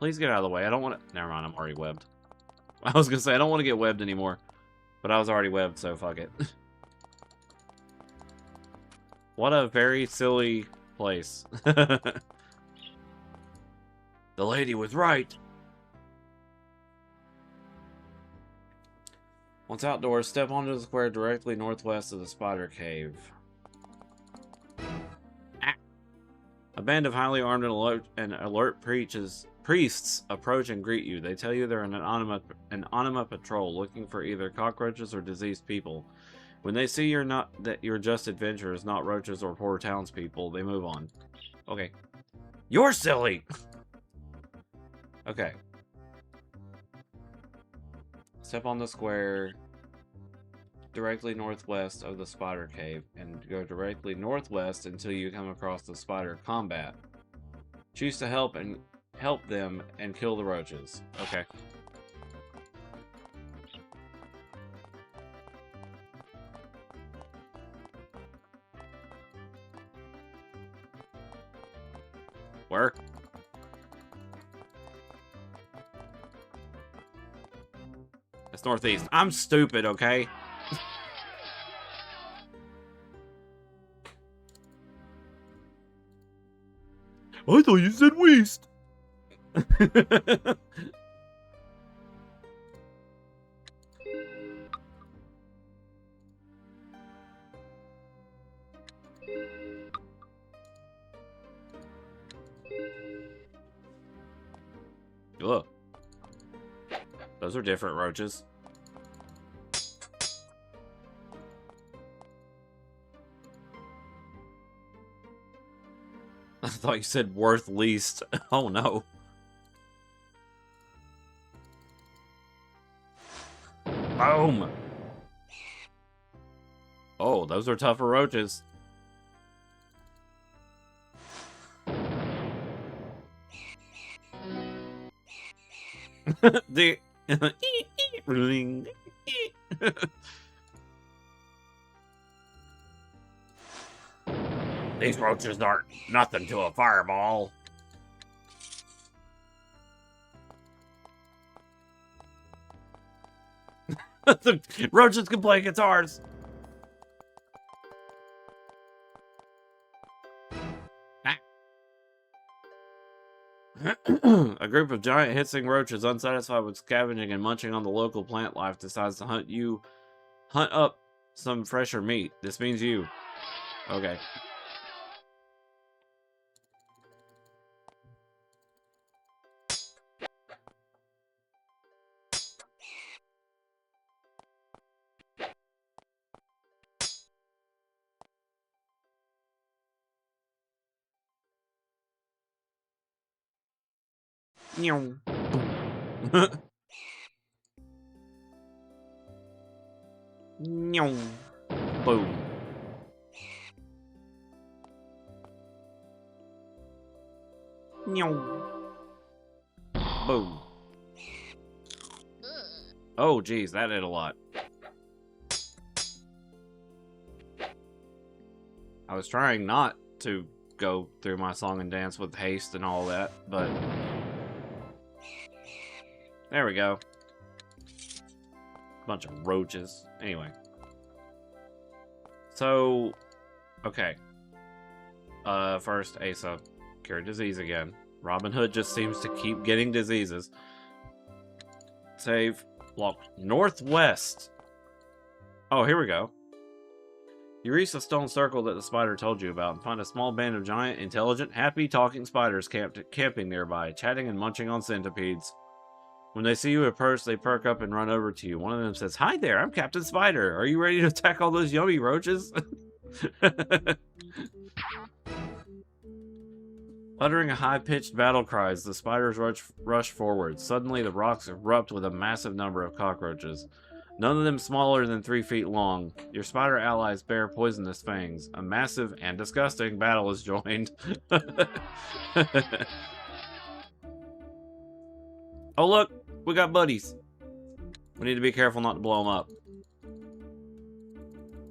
Please get out of the way. I don't want to... Never mind, I'm already webbed. I was gonna say, I don't want to get webbed anymore. But I was already webbed, so fuck it. What a very silly place. The lady was right. Once outdoors, step onto the square directly northwest of the spider cave. Ah. A band of highly armed and alert priests approach and greet you. They tell you they're an anonymous patrol looking for either cockroaches or diseased people. When they see you're just adventurers, not roaches or poor townspeople, they move on. Okay. You're silly! Okay. Step on the square directly northwest of the spider cave and go directly northwest until you come across the spider combat. Choose to help them and kill the roaches. Okay. Where? It's northeast. I'm stupid, okay? I thought you said west. Ugh. Those are different roaches. I thought you said worth least. Oh no. Boom! Oh, those are tougher roaches. The These roaches aren't nothing to a fireball. The roaches can play guitars. A group of giant hissing roaches, unsatisfied with scavenging and munching on the local plant life, decides to hunt up some fresher meat. This means you. Okay. Meow. Meow. Boom. Meow. Boom. Oh, geez, that did a lot. I was trying not to go through my song and dance with haste and all that, but there we go. Bunch of roaches. Anyway. So, okay. First, Asa. Cure disease again. Robin Hood just seems to keep getting diseases. Save. Walk northwest. Oh, here we go. You reach the stone circle that the spider told you about and find a small band of giant, intelligent, happy, talking spiders camping nearby, chatting and munching on centipedes. When they see you approach, they perk up and run over to you. One of them says, "Hi there, I'm Captain Spider. Are you ready to attack all those yummy roaches?" Uttering a high-pitched battle cry as the spiders rush forward. Suddenly, the rocks erupt with a massive number of cockroaches. None of them smaller than 3 feet long. Your spider allies bear poisonous fangs. A massive and disgusting battle is joined. Oh look, we got buddies. We need to be careful not to blow them up.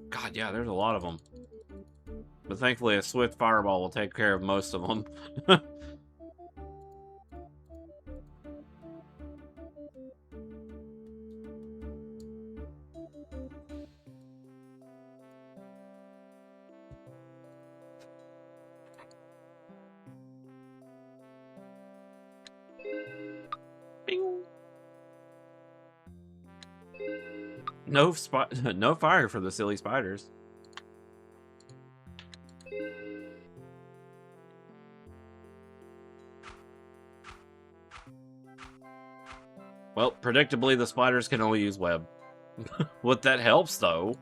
God, yeah, there's a lot of them. But thankfully a swift fireball will take care of most of them. Bing. No fire for the silly spiders. Well, predictably, the spiders can only use web. What that helps, though.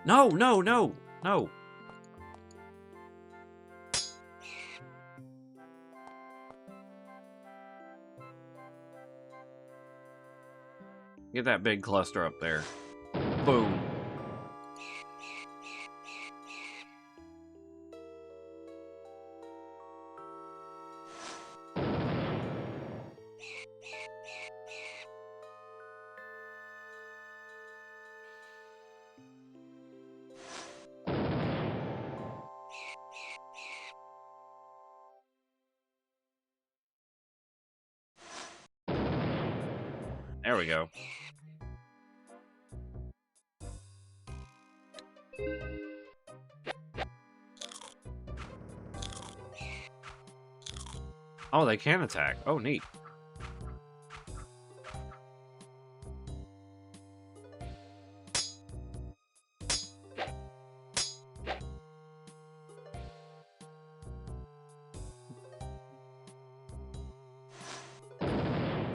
No, no, no, no. Get that big cluster up there. Boom. There we go. Oh, they can attack. Oh, neat.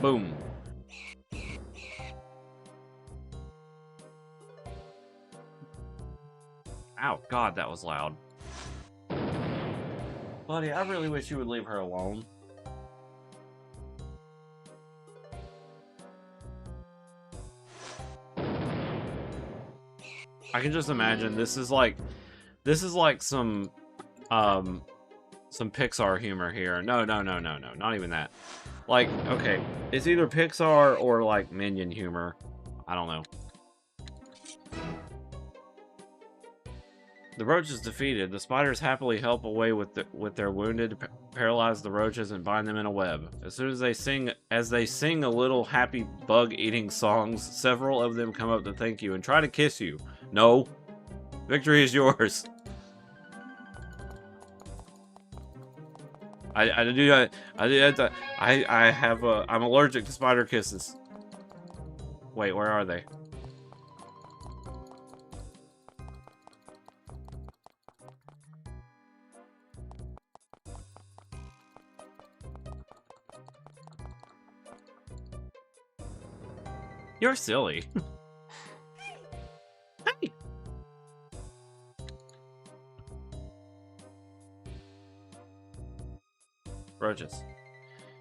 Boom. Ow, God, that was loud. Buddy, I really wish you would leave her alone. I can just imagine this is like some Pixar humor here. No, not even that. Like, okay, it's either Pixar or like Minion humor. I don't know. The roach is defeated. The spiders happily help away with their wounded, paralyze the roaches, and bind them in a web. As soon as they sing a little happy bug-eating songs, several of them come up to thank you and try to kiss you. No, victory is yours. I'm allergic to spider kisses. Wait, where are they? You're silly. Hey. Roaches.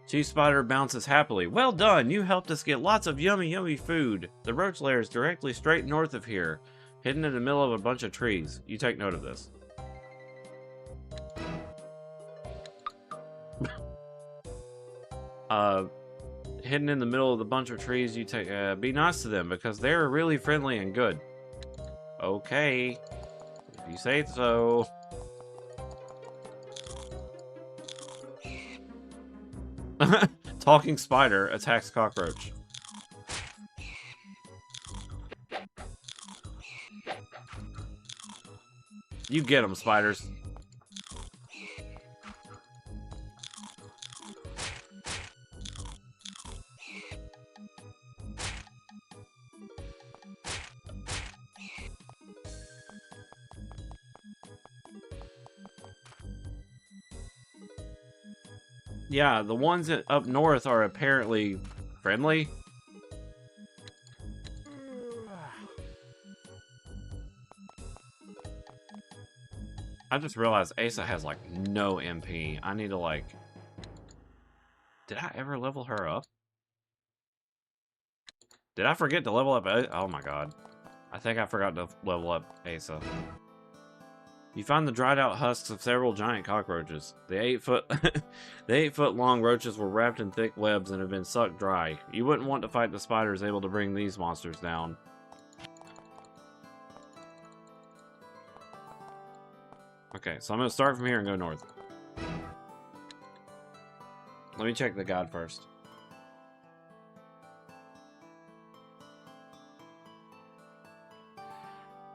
Chief Spider bounces happily. Well done! You helped us get lots of yummy food. The roach lair is directly straight north of here, hidden in the middle of a bunch of trees. You take note of this. hidden in the middle of the bunch of trees you take. Be nice to them because they're really friendly and good. Okay, if you say so. Talking spider attacks cockroach. You get them, spiders. Yeah, the ones up north are apparently friendly. I just realized Asa has, like, no MP. I need to, like... Did I ever level her up? Did I forget to level up... Oh my god. I think I forgot to level up Asa. You find the dried out husks of several giant cockroaches. The 8-foot... the 8-foot long roaches were wrapped in thick webs and have been sucked dry. You wouldn't want to fight the spiders able to bring these monsters down. Okay, so I'm going to start from here and go north. Let me check the guide first.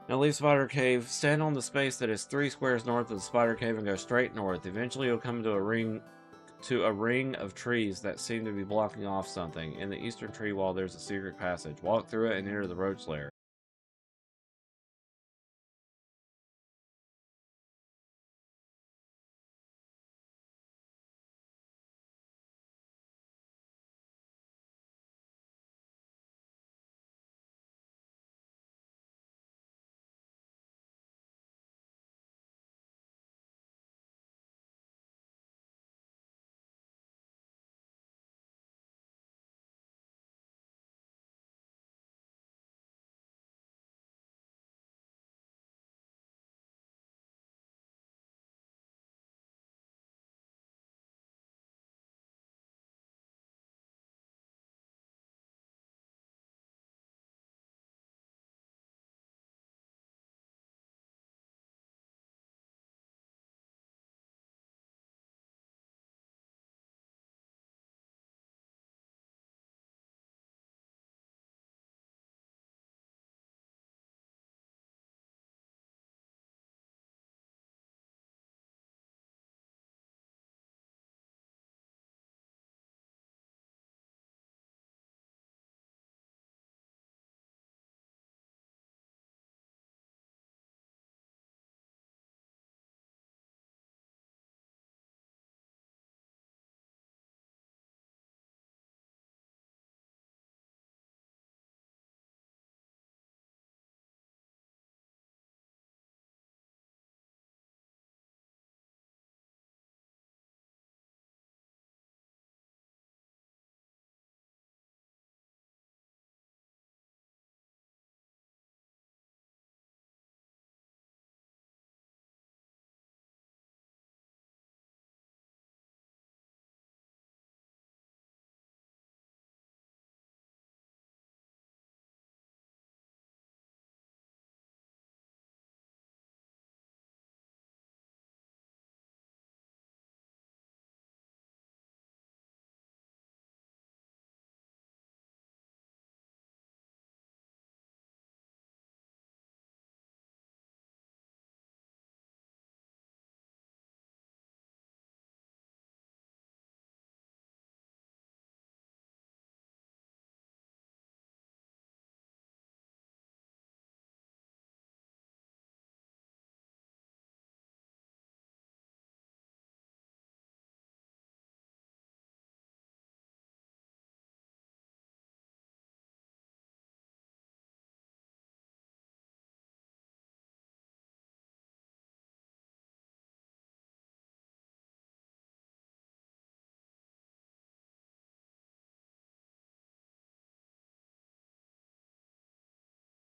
Now leave Spider Cave. Stand on the space that is 3 squares north of the Spider Cave and go straight north. Eventually you'll come to a ring of trees that seem to be blocking off something. In the eastern tree wall there's a secret passage. Walk through it and enter the roach lair.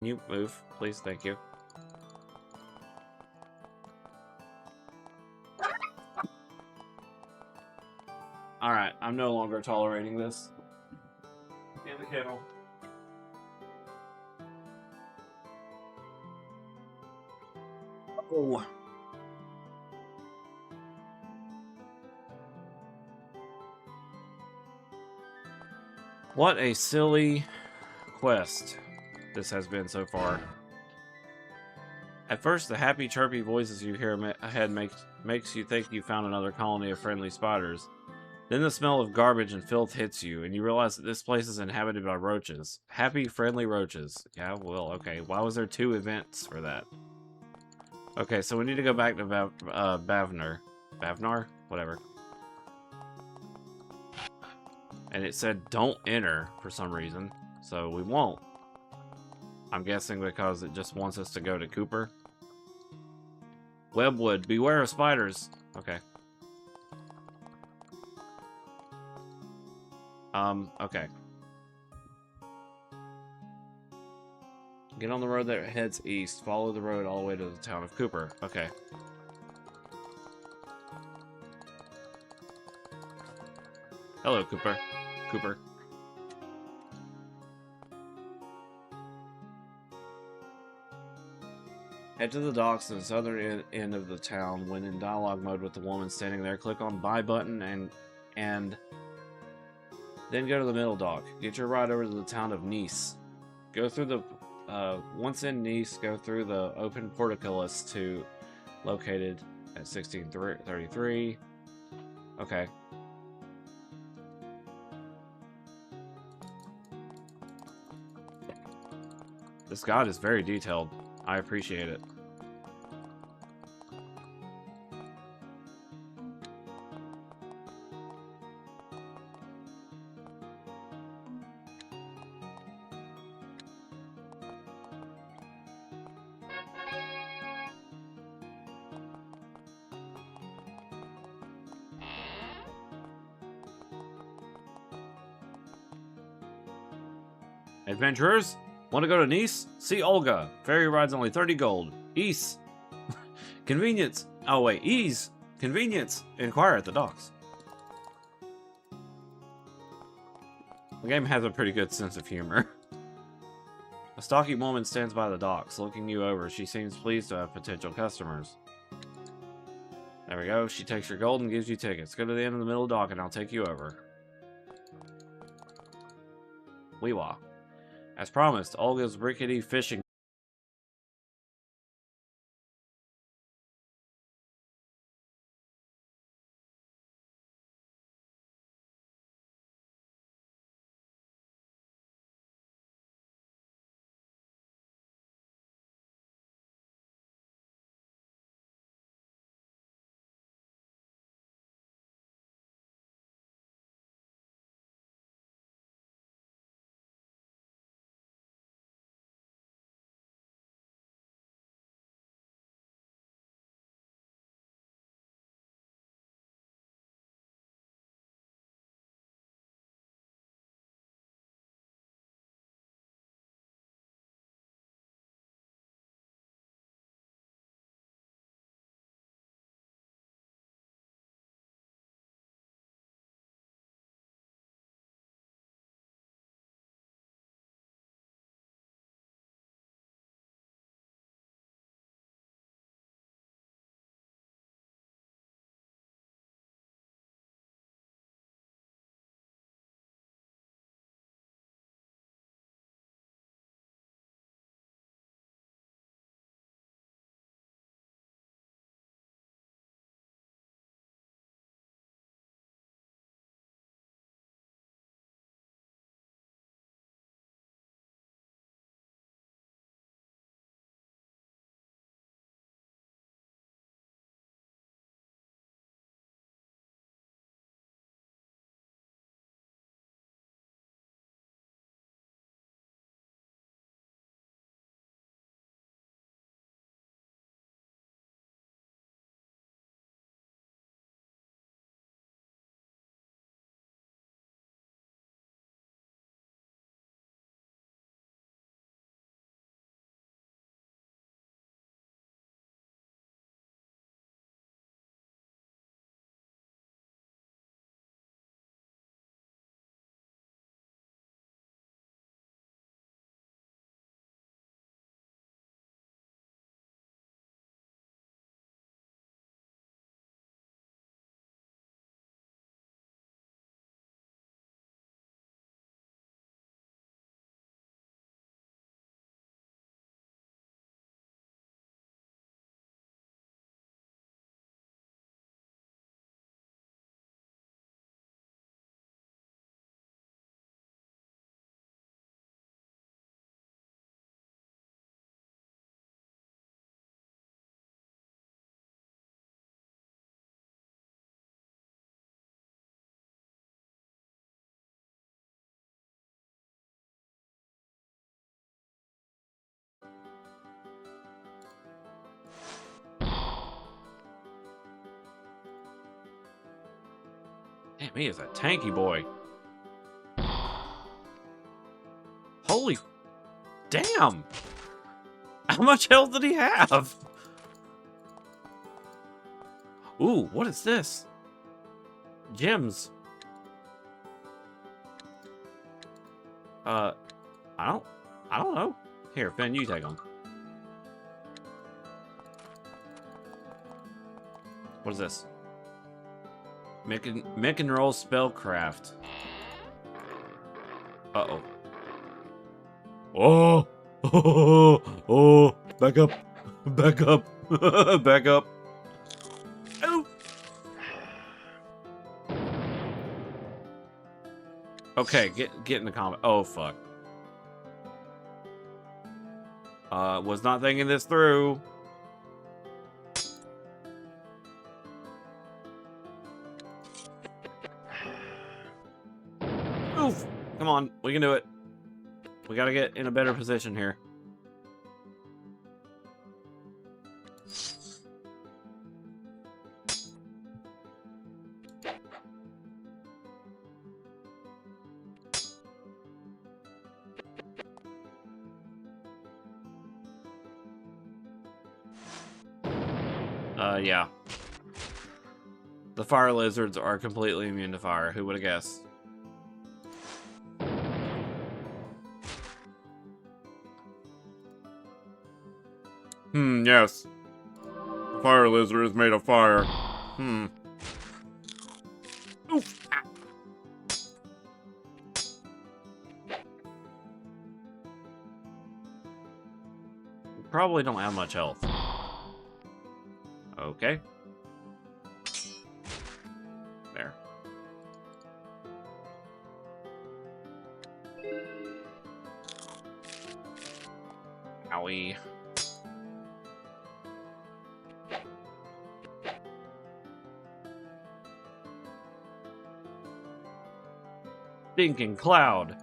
Can you move, please? Thank you. Alright, I'm no longer tolerating this. the kennel. Oh. What a silly quest this has been so far. At first, the happy, chirpy voices you hear ahead makes you think you found another colony of friendly spiders. Then the smell of garbage and filth hits you, and you realize that this place is inhabited by roaches. Happy, friendly roaches. Yeah, well, okay. Why was there 2 events for that? Okay, so we need to go back to Bavnar. Bavnar? Whatever. And it said don't enter for some reason, so we won't. I'm guessing because it just wants us to go to Cooper. Webwood, beware of spiders. Okay. Okay. Get on the road that heads east. Follow the road all the way to the town of Cooper. Okay. Hello, Cooper. Cooper. Head to the docks at the southern end of the town. When in dialogue mode with the woman standing there, click on buy button and then go to the middle dock. Get your ride over to the town of Nice. Go through the once in Nice, go through the open portcullis to located at 1633. Okay. This guide is very detailed. I appreciate it. Adventurers, want to go to Nice? See Olga. Ferry ride's only 30 gold. Ease. Convenience. Oh wait, ease. Convenience. Inquire at the docks. The game has a pretty good sense of humor. A stocky woman stands by the docks, looking you over. She seems pleased to have potential customers. There we go. She takes your gold and gives you tickets. Go to the end of the middle dock and I'll take you over. Weewa. As promised, Olga's rickety fishing Damn, he is a tanky boy. Holy damn! How much health did he have? Ooh, what is this? Gems. I don't know. Here, Finn, you take them. What is this? Mick and roll spellcraft. Uh-oh. Oh! Oh! Oh! Back up! Back up! Back up! Oh! Okay, get in the combat. Oh, fuck. Was not thinking this through. Oof! Come on, we can do it. We gotta get in a better position here. Yeah. The fire lizards are completely immune to fire. Who would have guessed? Yes. The fire lizard is made of fire. Oof. Ah. We probably don't have much health. Okay. There. Owie. Stinking cloud.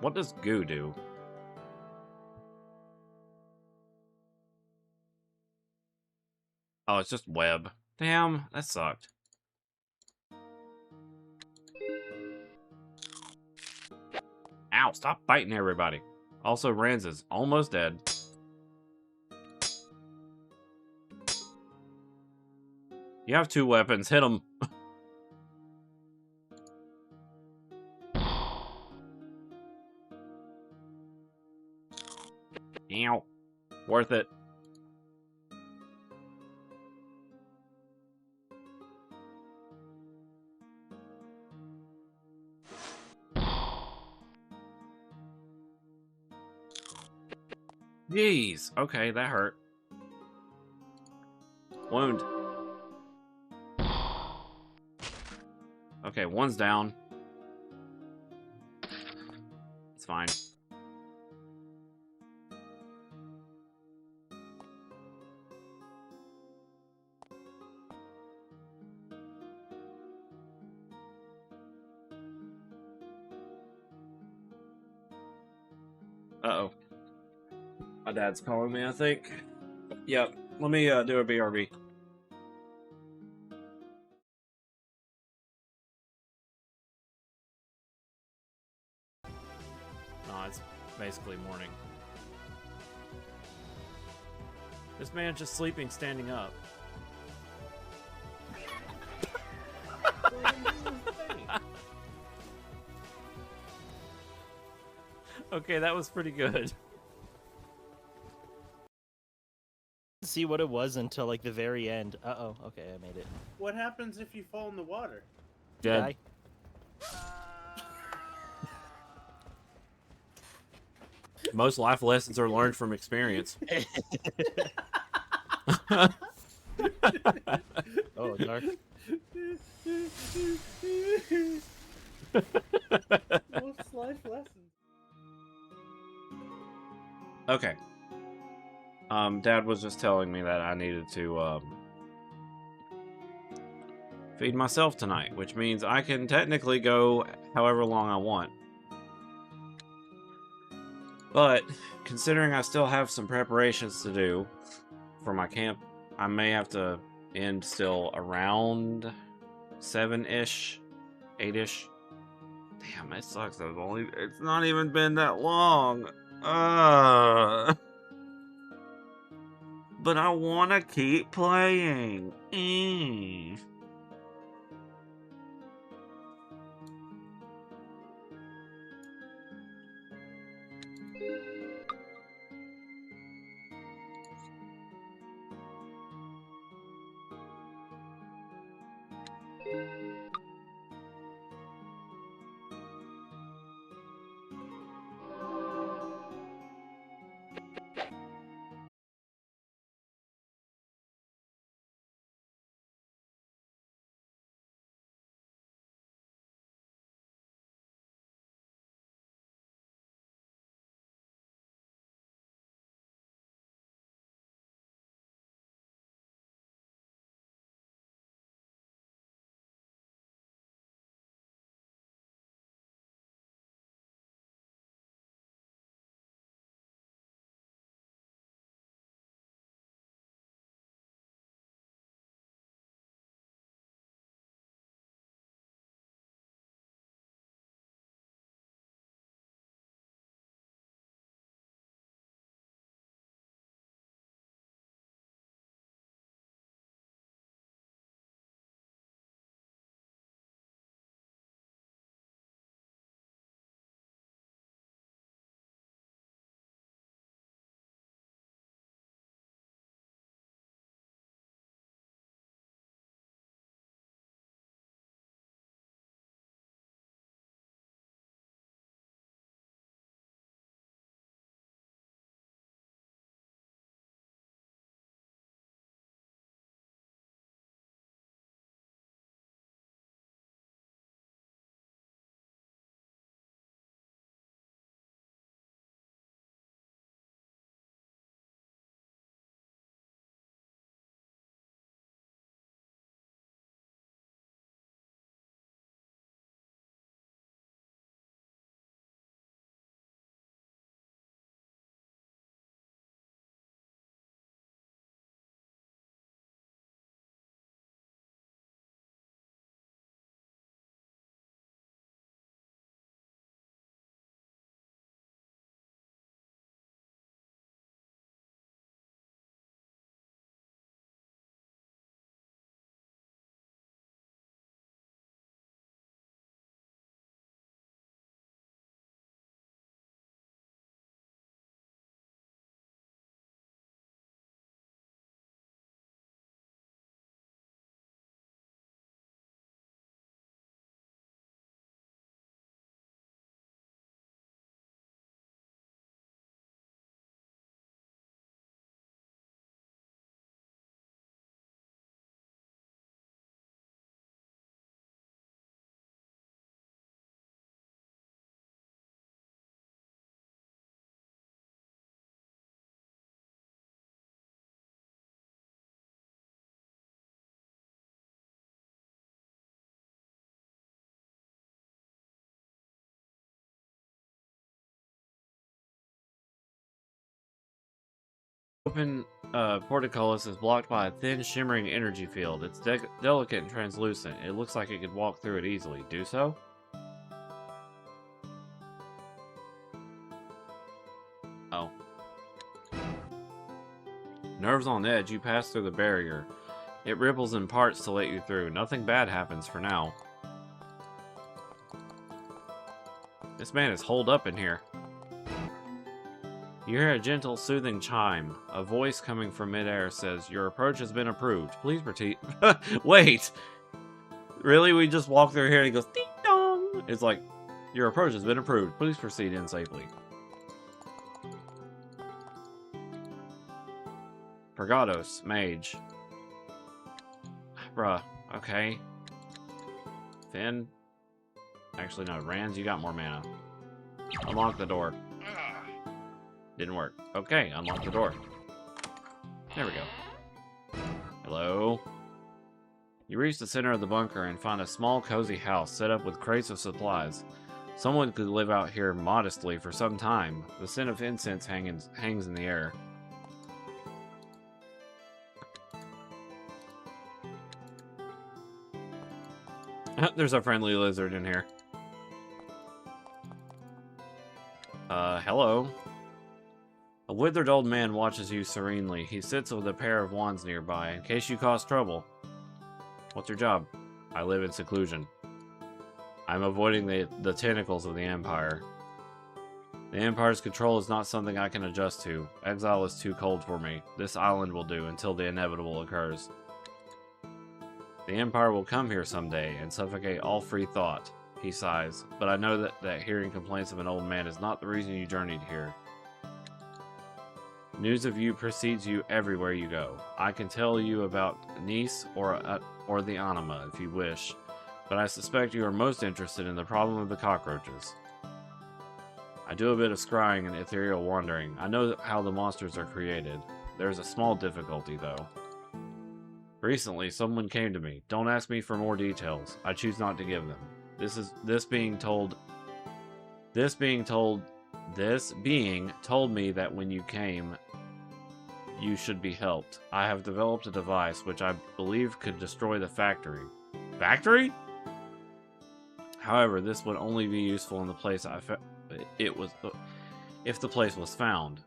What does goo do? Oh, it's just web. Damn, that sucked. Ow, stop biting everybody. Also, Ranz is almost dead. You have 2 weapons, hit him. Ow. Worth it. Jeez. Okay, that hurt. Wound. Okay, one's down. It's fine. Uh-oh. My dad's calling me, I think. Yep. Let me do a BRB. No, it's basically morning. This man's just sleeping standing up. Okay, that was pretty good. See what it was until like the very end. Uh-oh, okay, I made it. What happens if you fall in the water? Dead. Most life lessons are learned from experience. Oh, dark. Most life lessons. Okay. Dad was just telling me that I needed to feed myself tonight, which means I can technically go however long I want. But, considering I still have some preparations to do for my camp, I may have to end still around 7-ish, 8-ish. Damn, it sucks. It's not even been that long. But I want to keep playing. Open portcullis is blocked by a thin, shimmering energy field. It's delicate and translucent. It looks like it could walk through it easily. Do so? Oh. Nerves on edge, you pass through the barrier. It ripples in parts to let you through. Nothing bad happens for now. This man is holed up in here. You hear a gentle, soothing chime. A voice coming from midair says, "Your approach has been approved. Please proceed." Wait! Really? We just walk through here and he goes, ding dong! It's like, "Your approach has been approved. Please proceed in safely." Pergados, mage. Bruh, okay. Finn? Actually, no. Rans, you got more mana. Unlock the door. Didn't work. Okay, unlock the door. There we go. Hello? You reach the center of the bunker and find a small, cozy house set up with crates of supplies. Someone could live out here modestly for some time. The scent of incense hangs in the air. There's a friendly lizard in here. Hello. A withered old man watches you serenely. He sits with a pair of wands nearby, in case you cause trouble. What's your job? I live in seclusion. I'm avoiding the tentacles of the Empire. The Empire's control is not something I can adjust to. Exile is too cold for me. This island will do until the inevitable occurs. The Empire will come here someday and suffocate all free thought. He sighs, but I know that hearing complaints of an old man is not the reason you journeyed here. News of you precedes you everywhere you go. I can tell you about Nice or the Anima if you wish, but I suspect you are most interested in the problem of the cockroaches. I do a bit of scrying and ethereal wandering. I know how the monsters are created. There's a small difficulty, though. Recently, someone came to me. Don't ask me for more details. I choose not to give them. This being told me that when you came, you should be helped. I have developed a device which I believe could destroy the factory. Factory? However, this would only be useful in the place if the place was found.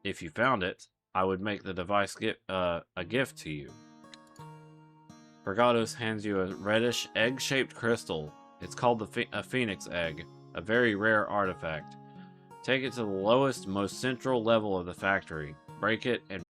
If you found it, I would make the device a gift to you. Bragados hands you a reddish, egg-shaped crystal. It's called a phoenix egg, a very rare artifact. Take it to the lowest, most central level of the factory. Break it and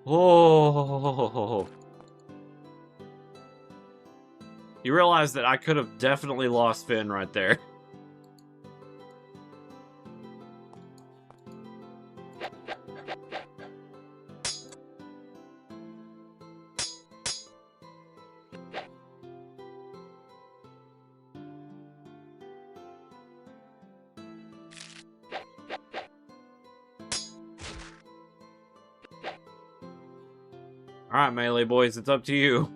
Oh. You realize that I could have definitely lost Finn right there. Alright, Melee Boys, it's up to you.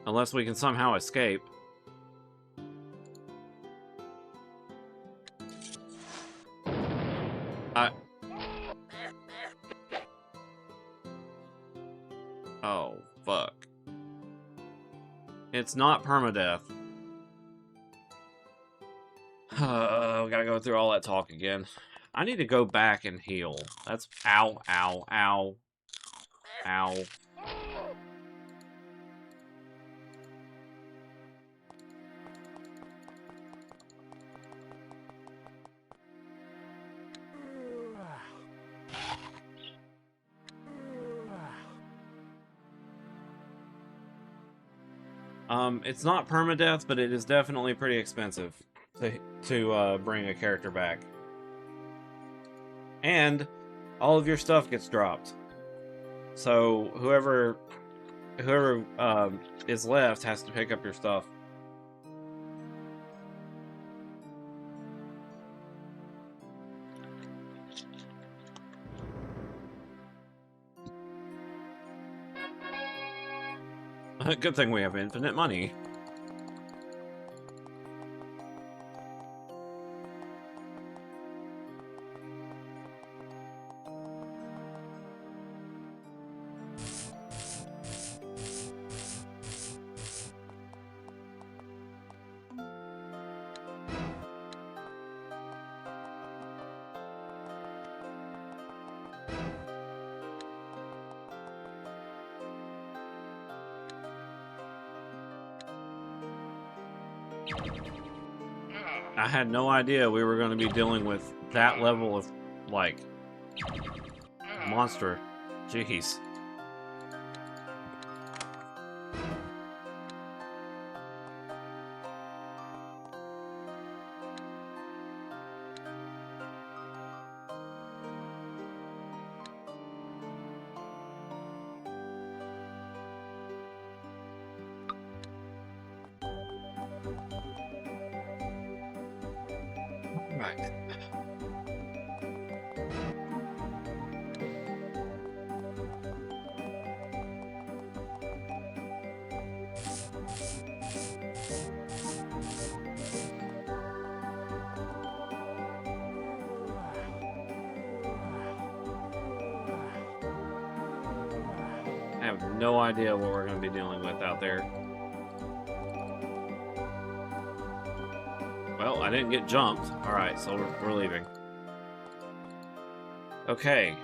Unless we can somehow escape. Oh, fuck. It's not permadeath. We gotta go through all that talk again. I need to go back and heal. That's... Ow, ow, ow. Ow. It's not permadeath, but it is definitely pretty expensive to bring a character back. And all of your stuff gets dropped. So whoever is left has to pick up your stuff. Good thing we have infinite money. I had no idea we were going to be dealing with that level of, like, monster. Jeez. Right. I have no idea what we're going to be dealing with out there. Well, I didn't get jumped. Alright, so we're leaving. Okay,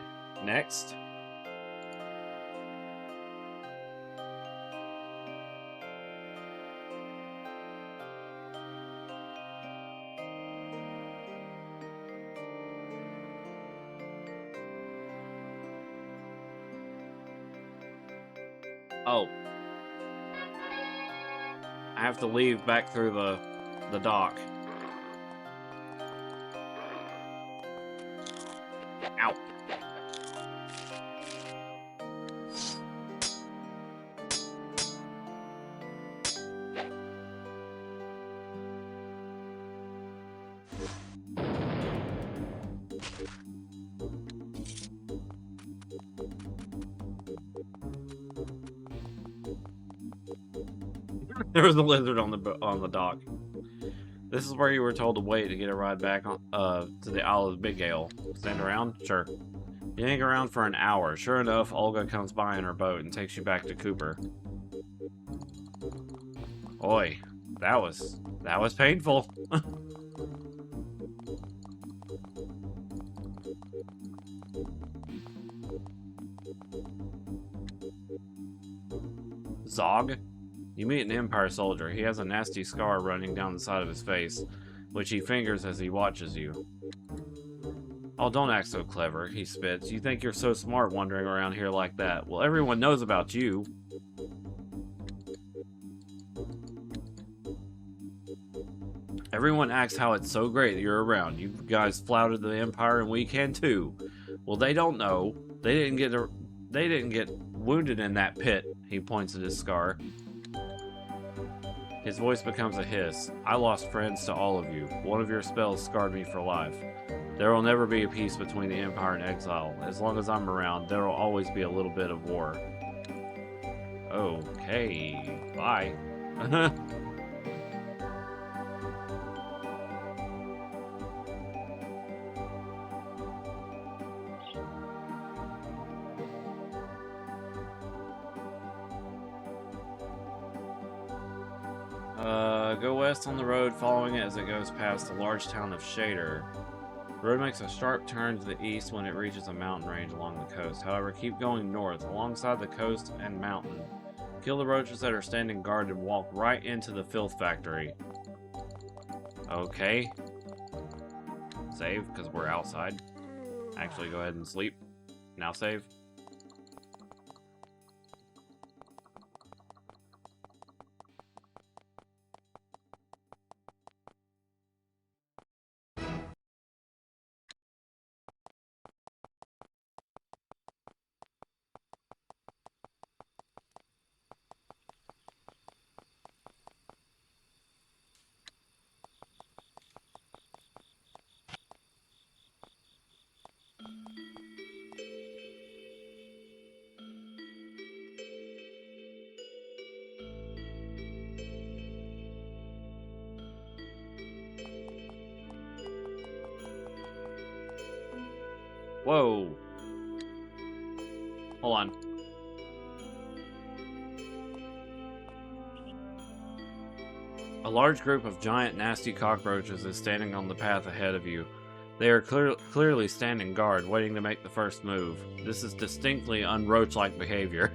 next. Oh. I have to leave back through the dock. Ow. There was a lizard on the dock. This is where you were told to wait to get a ride back on to the Isle of Big Gale. Stand around? Sure. You hang around for an hour. Sure enough, Olga comes by in her boat and takes you back to Cooper. Oi, that was painful. Zog? You meet an Empire soldier. He has a nasty scar running down the side of his face, which he fingers as he watches you. Oh, don't act so clever, he spits. You think you're so smart wandering around here like that. Well, everyone knows about you. Everyone acts how it's so great that you're around. You guys flouted the Empire and we can too. Well, they don't know. They didn't get wounded in that pit. He points at his scar. His voice becomes a hiss. I lost friends to all of you. One of your spells scarred me for life. There will never be a peace between the Empire and Exile. As long as I'm around, there will always be a little bit of war. Okay, bye. Go west on the road, following it as it goes past the large town of Shader. The road makes a sharp turn to the east when it reaches a mountain range along the coast. However, keep going north, alongside the coast and mountain. Kill the roaches that are standing guard and walk right into the filth factory. Okay. Save, because we're outside. Actually, go ahead and sleep. Now save. Whoa. Hold on. A large group of giant, nasty cockroaches is standing on the path ahead of you. They are clearly standing guard, waiting to make the first move. This is distinctly unroach-like behavior.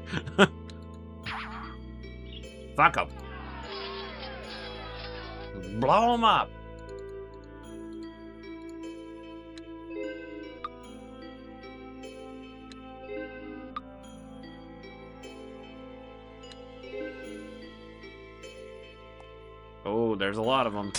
Fuck them. Blow them up. Oh, there's a lot of them.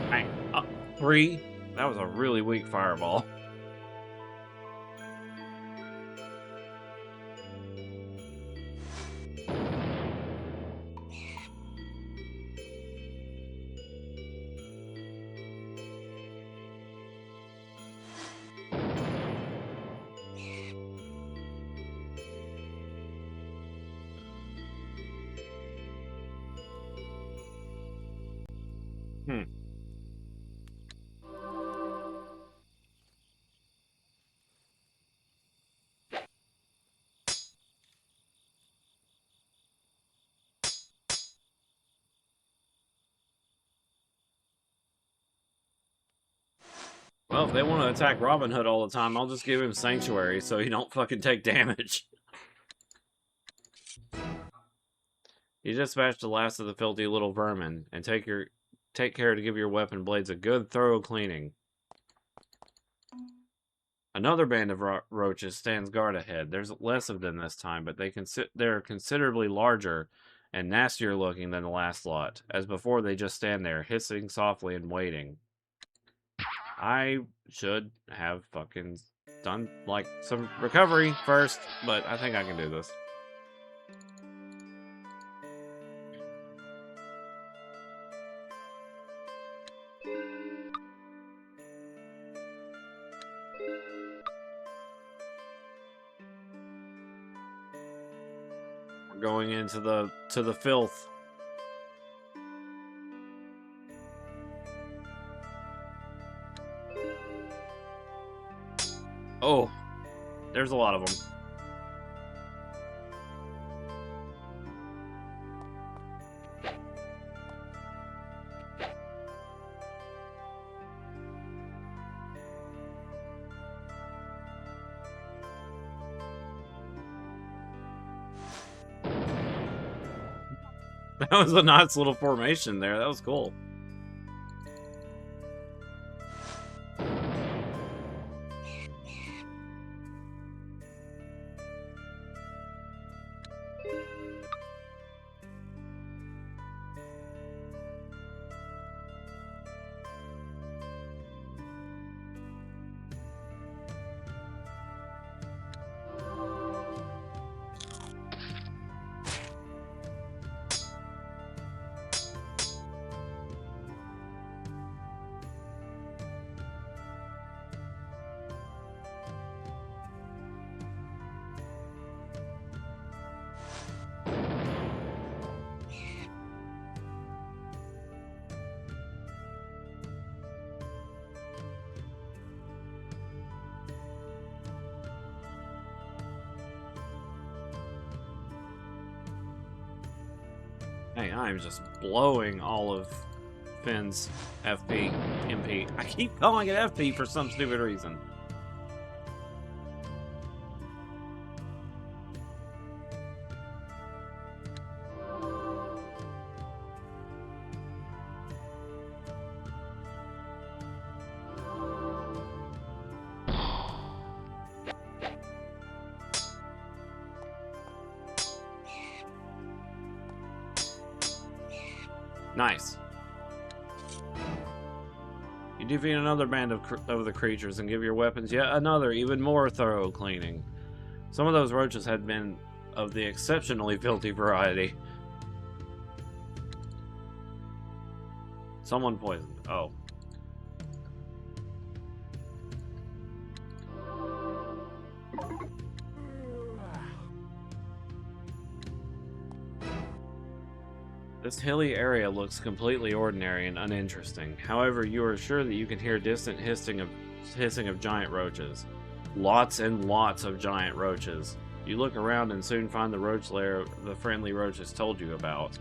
Bang. Up. 3. That was a really weak fireball. Hmm. Well, if they want to attack Robin Hood all the time, I'll just give him Sanctuary so he don't fucking take damage. You dispatch the last of the filthy little vermin, and take care to give your weapon blades a good, thorough cleaning. Another band of roaches stands guard ahead. There's less of them this time, but they're considerably larger and nastier looking than the last lot. As before, they just stand there, hissing softly and waiting. I should have fucking done, like, some recovery first, but I think I can do this. We're going into the filth. Oh, there's a lot of them. That was a nice little formation there. That was cool. Hey, I'm just blowing all of Finn's FP, MP. I keep calling it FP for some stupid reason. Nice. You defeat another band of the creatures and give your weapons yet another, even more thorough cleaning. Some of those roaches had been of the exceptionally filthy variety. Someone poisoned. Oh. This hilly area looks completely ordinary and uninteresting. However, you are sure that you can hear distant hissing of giant roaches. Lots and lots of giant roaches. You look around and soon find the roach lair the friendly roaches told you about.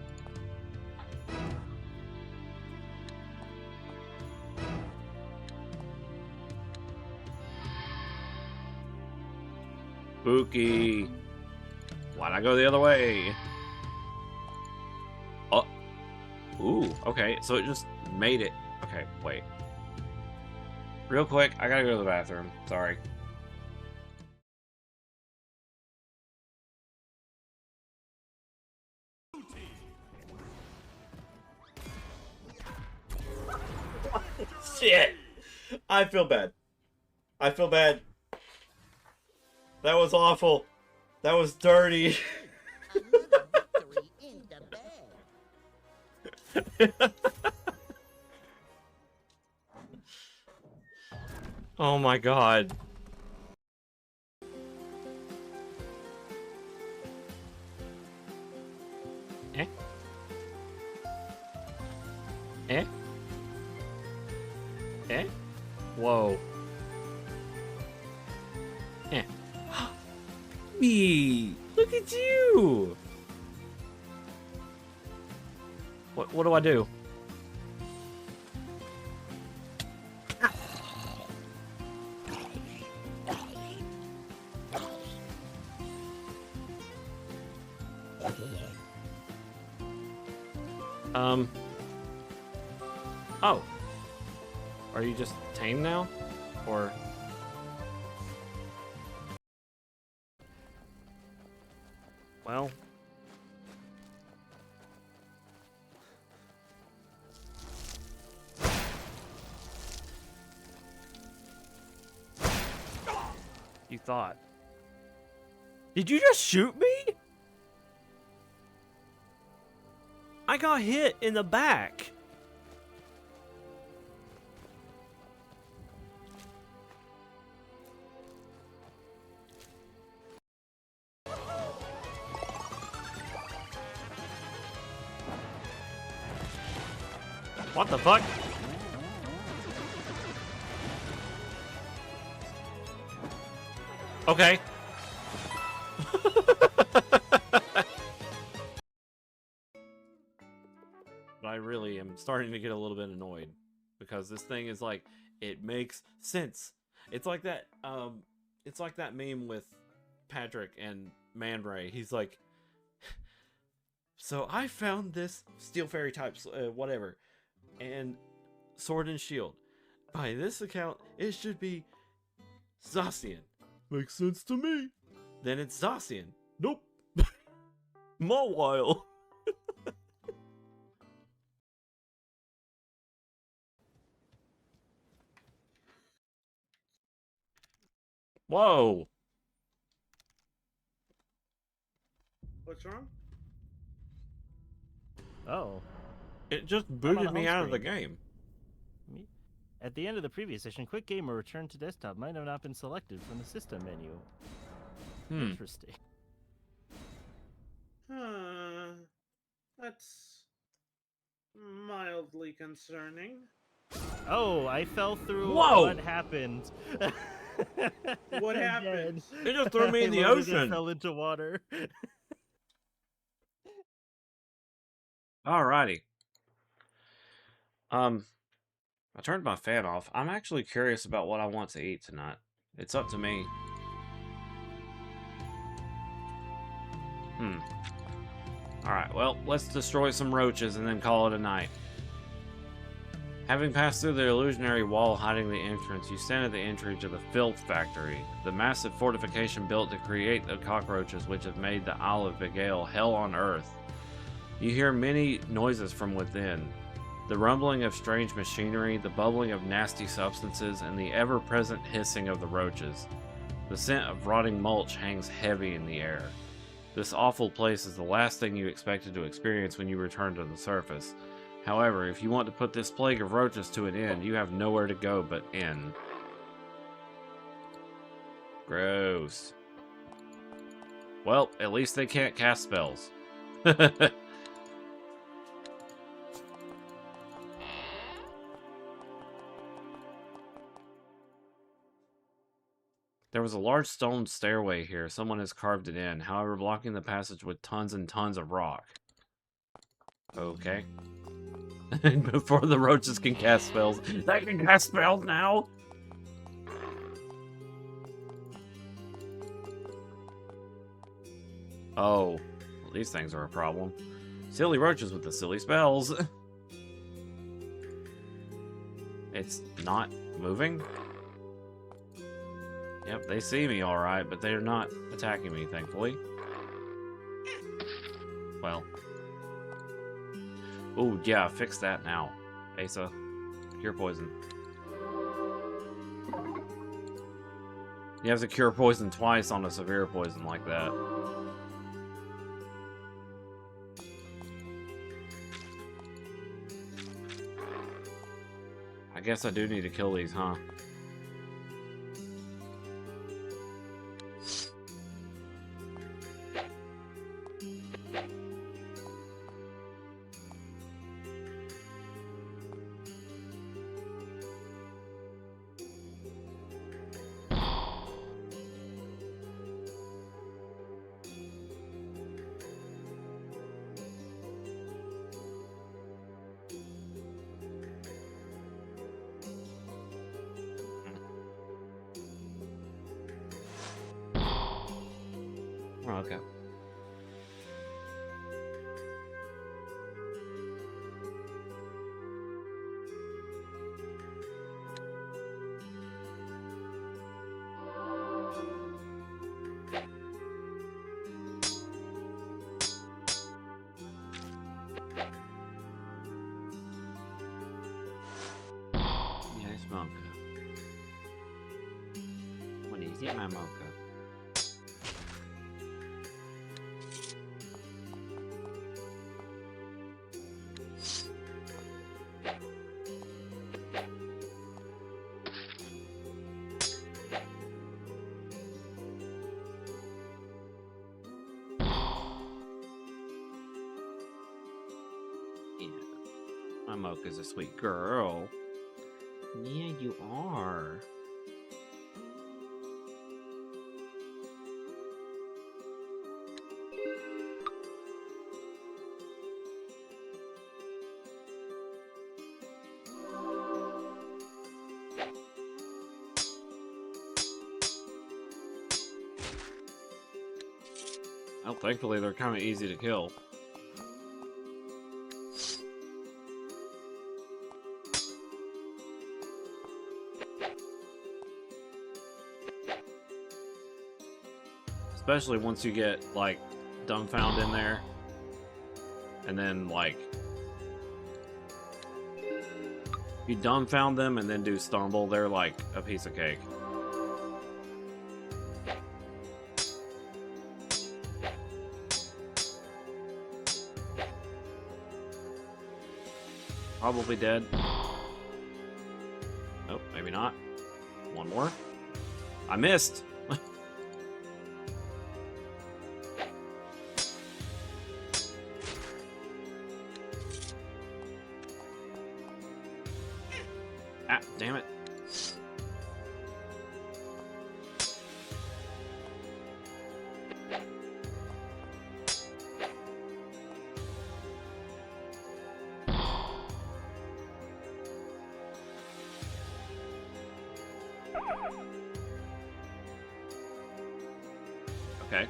Spooky. Why'd I go the other way? Oh. Ooh, okay, so it just made it. Okay, wait. Real quick, I gotta go to the bathroom. Sorry. Shit! I feel bad. I feel bad. That was awful. That was dirty. Another victory in the bag. Oh my god. Eh? Eh? Eh? Whoa. Eh. Me! Look at you! What do I do? Oh. Are you just tame now? Or... Well. You thought. Did you just shoot me? I got hit in the back. What the fuck? Okay. But I really am starting to get a little bit annoyed because this thing is like, it makes sense. It's like that meme with Patrick and Man Ray. He's like, so I found this Steel Fairy types, whatever, and Sword and Shield. By this account, it should be Zacian. Makes sense to me. Then it's Zacian. Nope. Mawile. Whoa. What's wrong? Oh. It just on booted the me home out of the screen. game. At the end of the previous session, Quick Game or Return to Desktop might have not been selected from the system menu. Interesting. That's mildly concerning. Oh, I fell through. Whoa! What happened? What I'm happened? dead. It just threw me in the I loaded and ocean. fell into water. Alrighty. I turned my fan off. I'm actually curious about what I want to eat tonight. It's up to me. Alright, well, let's destroy some roaches and then call it a night. Having passed through the illusionary wall hiding the entrance, you stand at the entry to the Filth Factory, the massive fortification built to create the cockroaches which have made the Isle of Exile hell on earth. You hear many noises from within. The rumbling of strange machinery, the bubbling of nasty substances, and the ever-present hissing of the roaches. The scent of rotting mulch hangs heavy in the air. This awful place is the last thing you expected to experience when you return to the surface. However, if you want to put this plague of roaches to an end, you have nowhere to go but in. Gross. Well, at least they can't cast spells. There was a large stone stairway here. Someone has carved it in, however blocking the passage with tons and tons of rock. Okay. Before the roaches can cast spells. They can cast spells now! Oh. Well, these things are a problem. Silly roaches with the silly spells. It's not moving? Yep, they see me alright, but they're not attacking me, thankfully. Well. Ooh, yeah, fix that now. Asa, cure poison. You have to cure poison twice on a severe poison like that. I guess I do need to kill these, huh? Oh, okay. Is it my mocha? Yeah, my mocha's a sweet girl. Yeah, you are. Oh, thankfully they're kind of easy to kill. Especially once you get, like, dumbfound in there. And then, like, you dumbfound them and then do stumble, they're like a piece of cake. Probably dead. Nope, maybe not. One more. I missed! Ah, damn it. Okay.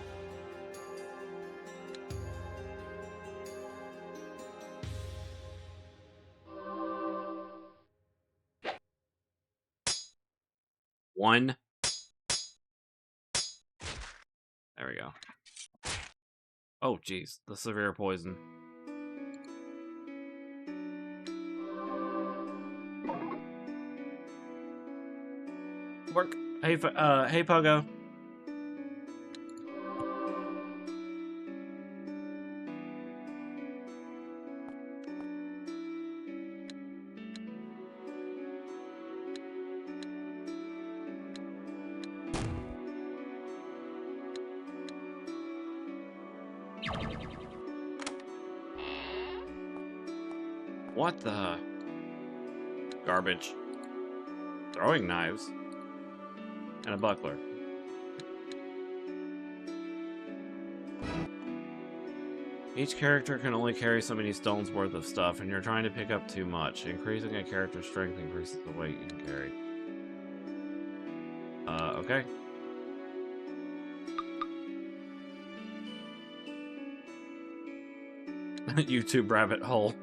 One. There we go. Oh, jeez. The severe poison. Work. Hey, hey, Pogo. What the? Garbage. Throwing knives. And a buckler. Each character can only carry so many stones worth of stuff, and you're trying to pick up too much. Increasing a character's strength increases the weight you can carry. Okay. YouTube rabbit hole.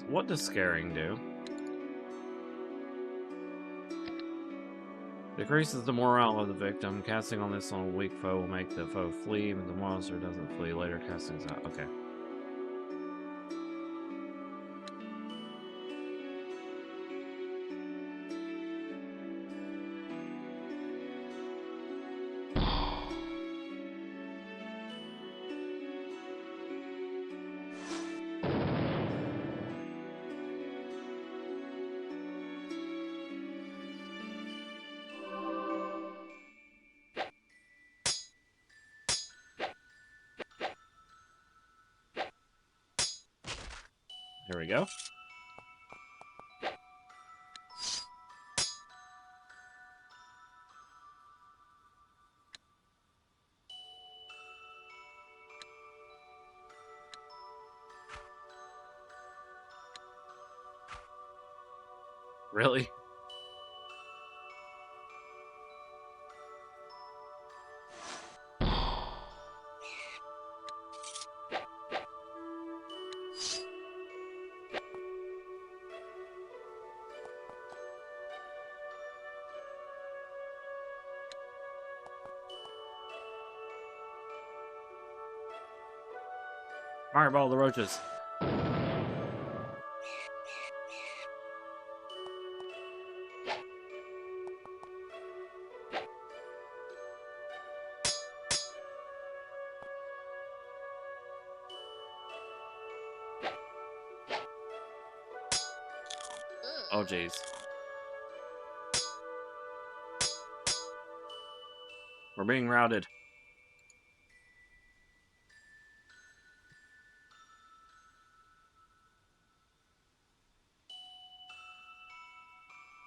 What does scaring do? Decreases the morale of the victim. Casting on this on a weak foe will make the foe flee, but the monster doesn't flee. Later castings out. Okay. Here we go. Really? Fireball the roaches. Oh, jeez. We're being routed.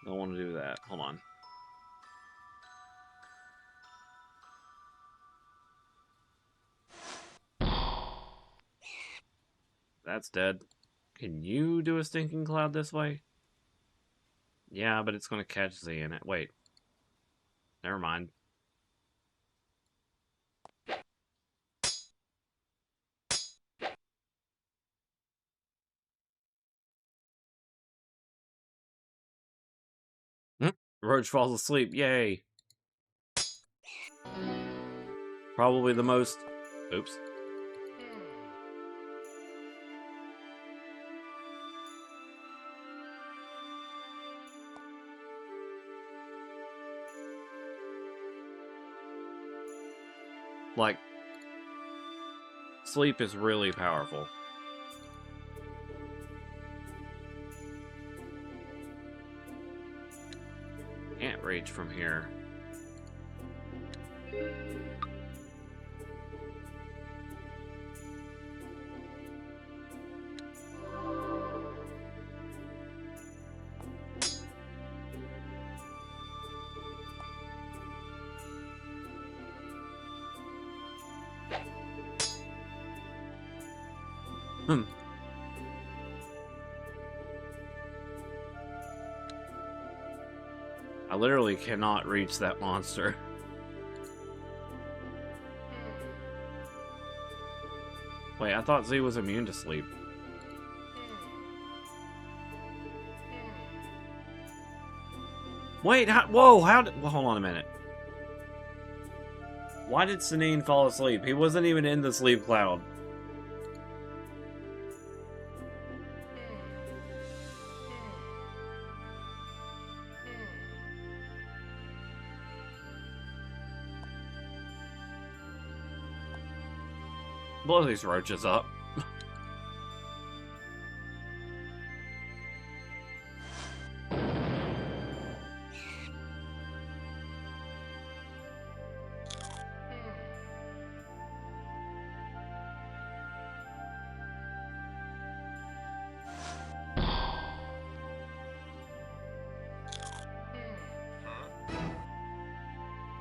Don't want to do that. Hold on. That's dead. Can you do a stinking cloud this way? Yeah, but it's going to catch Z in it. Wait. Never mind. Roach falls asleep. Yay. Probably the most... Oops. Like, sleep is really powerful. Can't reach from here. I literally cannot reach that monster. Wait, I thought Z was immune to sleep. Wait, whoa, how did... Well, hold on a minute. Why did Sanine fall asleep? He wasn't even in the sleep cloud. Blow these roaches up.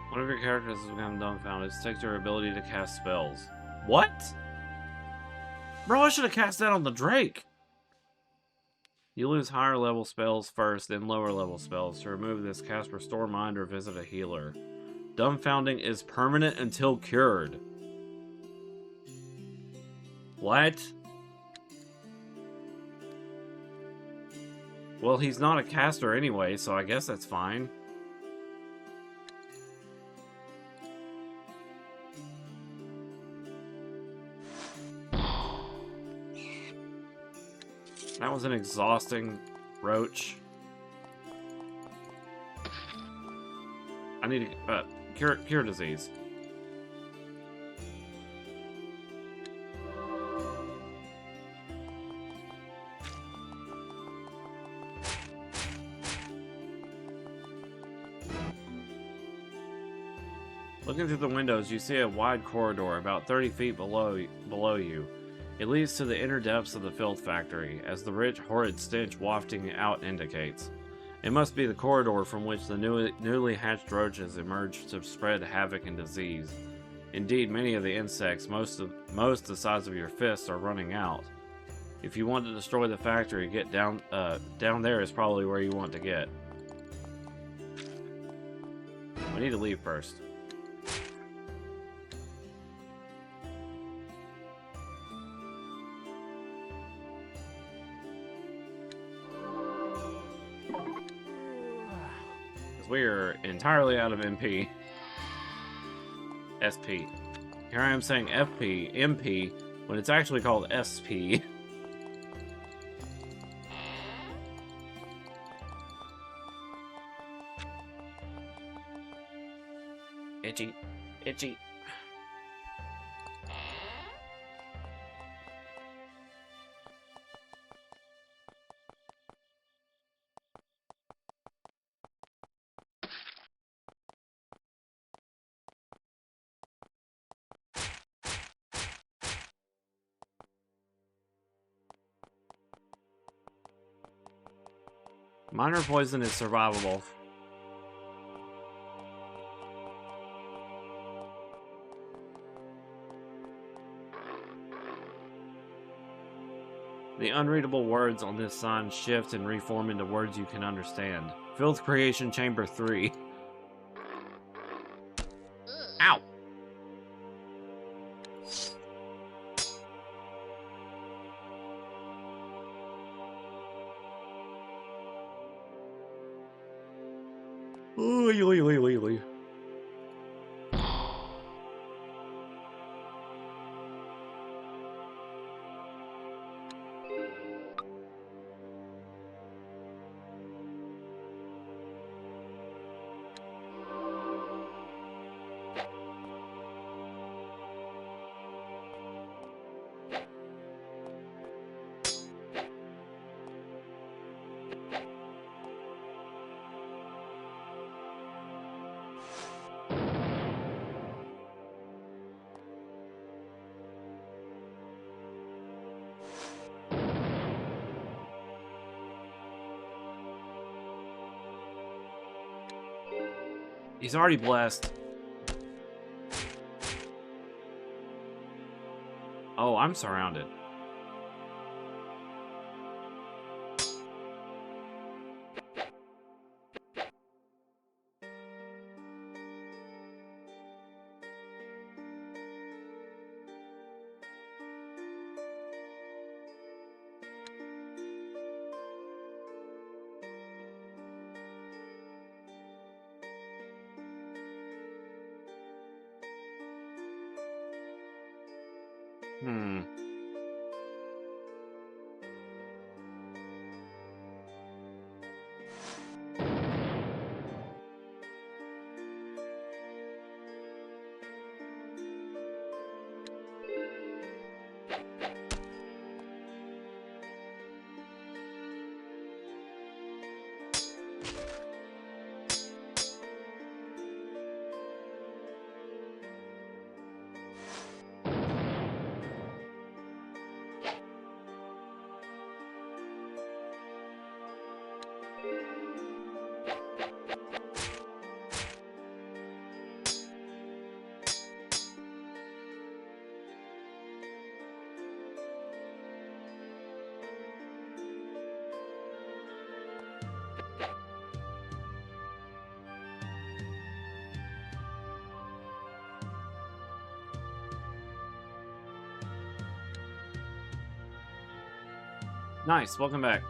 One of your characters has become dumbfounded. It takes your ability to cast spells. What? Bro, I should have cast that on the Drake. You lose higher level spells first, then lower level spells. To remove this, cast Restore Mind or visit a healer. Dumbfounding is permanent until cured. What? Well, he's not a caster anyway, so I guess that's fine. That was an exhausting roach. I need to cure disease. Looking through the windows, you see a wide corridor about 30 feet below you. It leads to the inner depths of the filth factory, as the rich, horrid stench wafting out indicates. It must be the corridor from which the newly hatched roaches emerge to spread havoc and disease. Indeed, many of the insects, most the size of your fists, are running out. If you want to destroy the factory, get down there is probably where you want to get. We need to leave first. We're entirely out of SP. Here I am saying FP, MP, when it's actually called SP. Itchy. Itchy. Minor poison is survivable. The unreadable words on this sign shift and reform into words you can understand. Filth Creation Chamber 3. Ow! Oy, oy, oy, oy, oy. He's already blessed. Oh, I'm surrounded. Hmm. Nice, welcome back.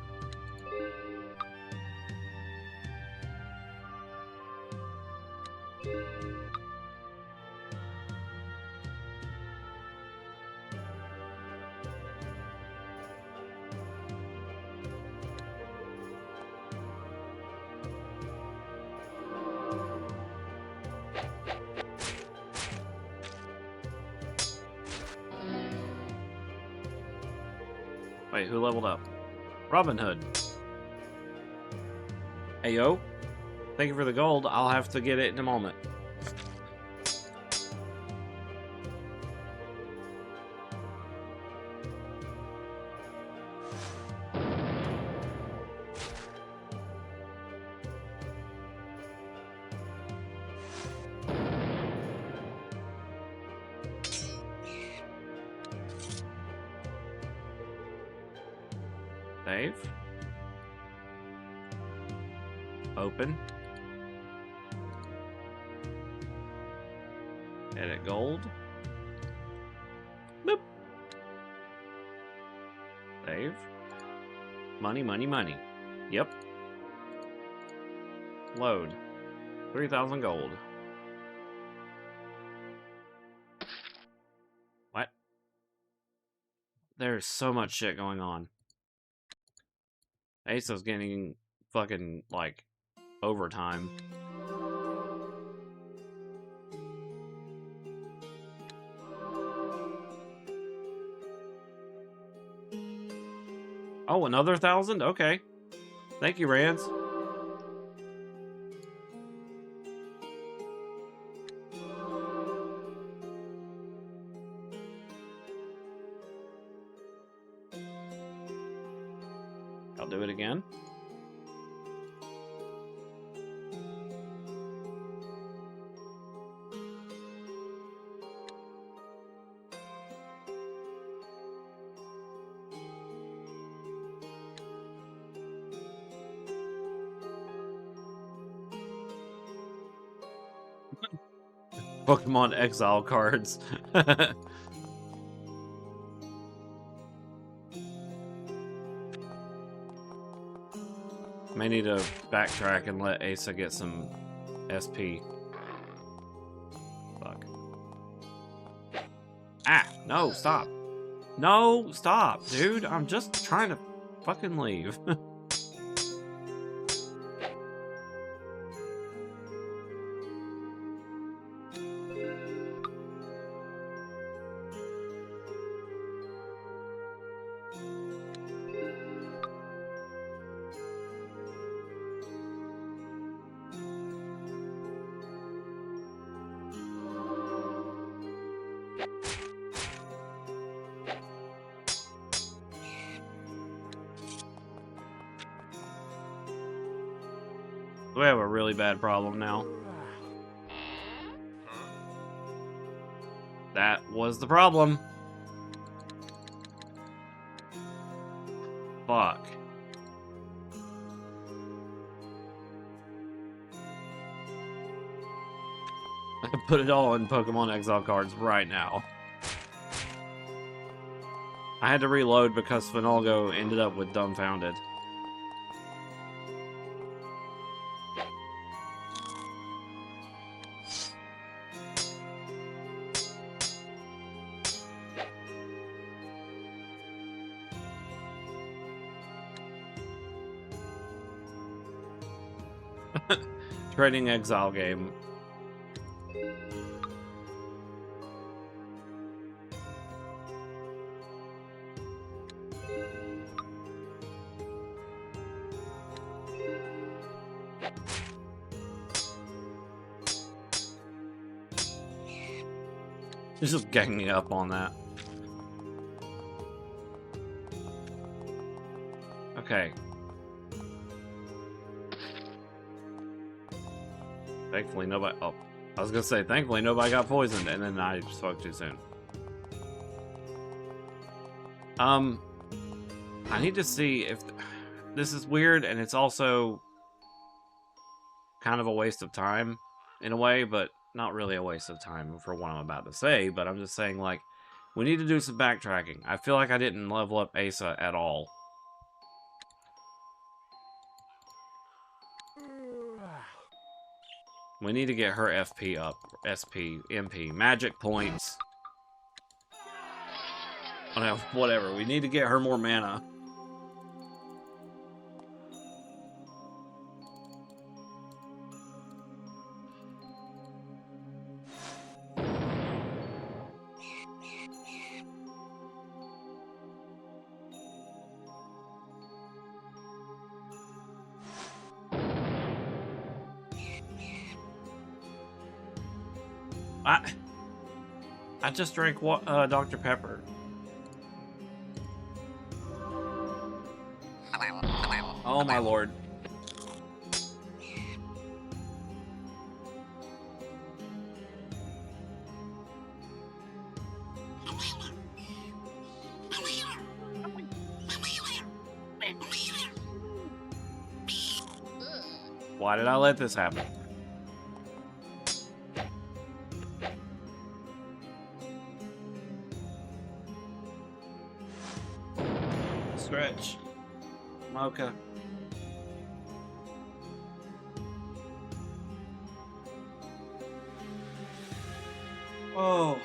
Wait, who leveled up? Robin Hood. Hey, yo. Thank you for the gold. I'll have to get it in a moment. Save. Open. Edit gold. Boop. Save. Money, money, money. Yep. Load. 3,000 gold. What? There's so much shit going on. Asa's getting fucking, like, overtime. Oh, another 1,000? Okay. Thank you, Rands. I'll do it again. Pokemon Exile cards. May need to backtrack and let Asa get some SP. Fuck. Ah! No, stop. No, stop, dude. I'm just trying to fucking leave. We have a really bad problem now. That was the problem. Fuck. I put it all in Pokemon Exile cards right now. I had to reload because Finalgo ended up with Dumbfounded. Trading Exile game. He's just ganging up on that. Okay. Thankfully nobody... Oh, I was gonna say, thankfully nobody got poisoned, and then I spoke too soon. I need to see if... This is weird, and it's also kind of a waste of time, in a way, but not really a waste of time for what I'm about to say, but I'm just saying, like, we need to do some backtracking. I feel like I didn't level up Asa at all. We need to get her FP up. SP, MP, magic points. Oh, no, whatever. We need to get her more mana. I just drank Dr. Pepper. Oh my lord. Why did I let this happen? Stretch. Mocha. Oh.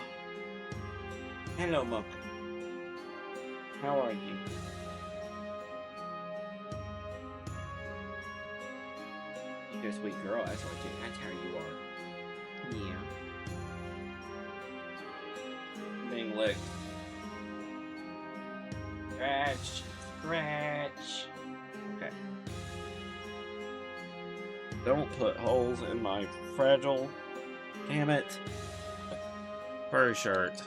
Hello, Mocha. How are you? You're a sweet girl. That's what you. That's how you are. Yeah. Being licked. Scratch. Scratch. Okay. Don't put holes in my fragile. Damn it. Fur shirt.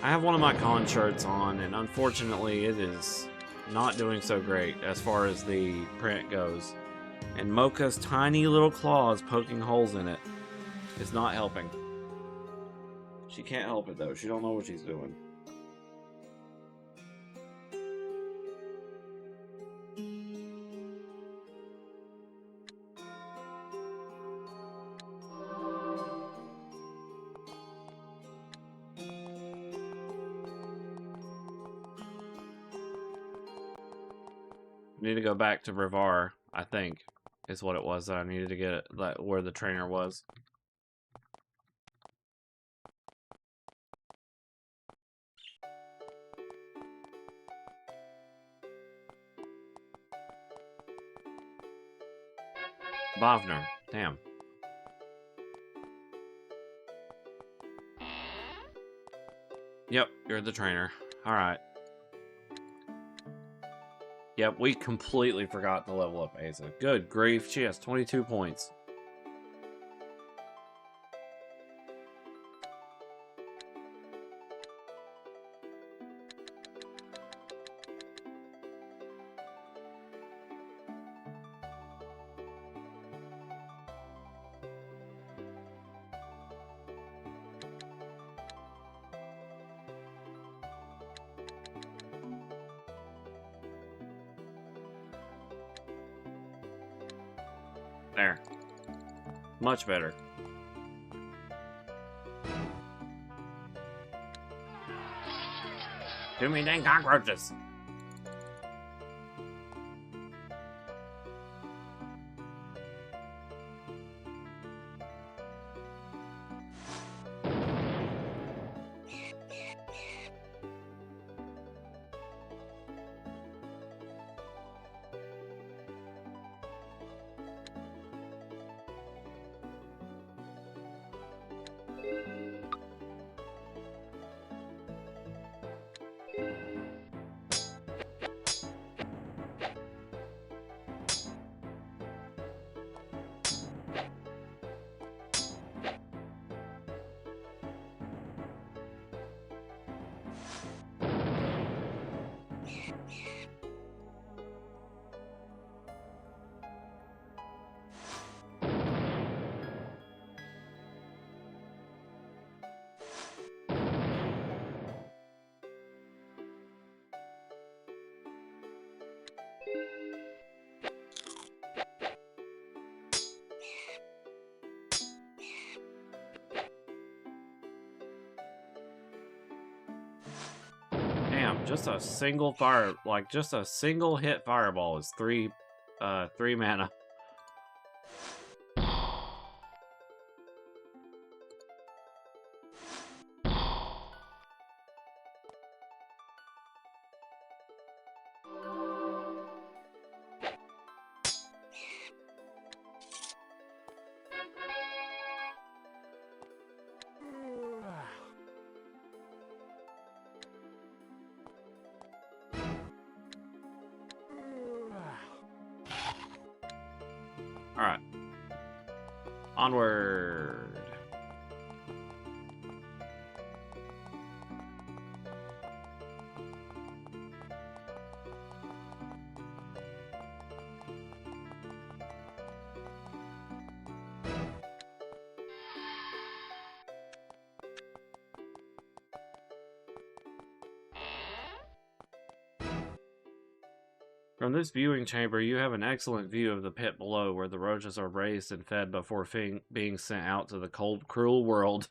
I have one of my con shirts on, and unfortunately it is not doing so great as far as the print goes. And Mocha's tiny little claws poking holes in it is not helping. She can't help it though. She don't know what she's doing. Need to go back to Rivar, I think, is what it was that I needed to get it, that where the trainer was. Bovner, damn. Yep, you're the trainer. Alright. Yep, we completely forgot to level up Asa. Good grief, she has 22 points. There. Much better. Too many dang cockroaches. Damn, just a single fire, like just a single hit fireball is three mana. Alright. Onward. From this viewing chamber, you have an excellent view of the pit below, where the roaches are raised and fed before being sent out to the cold, cruel world.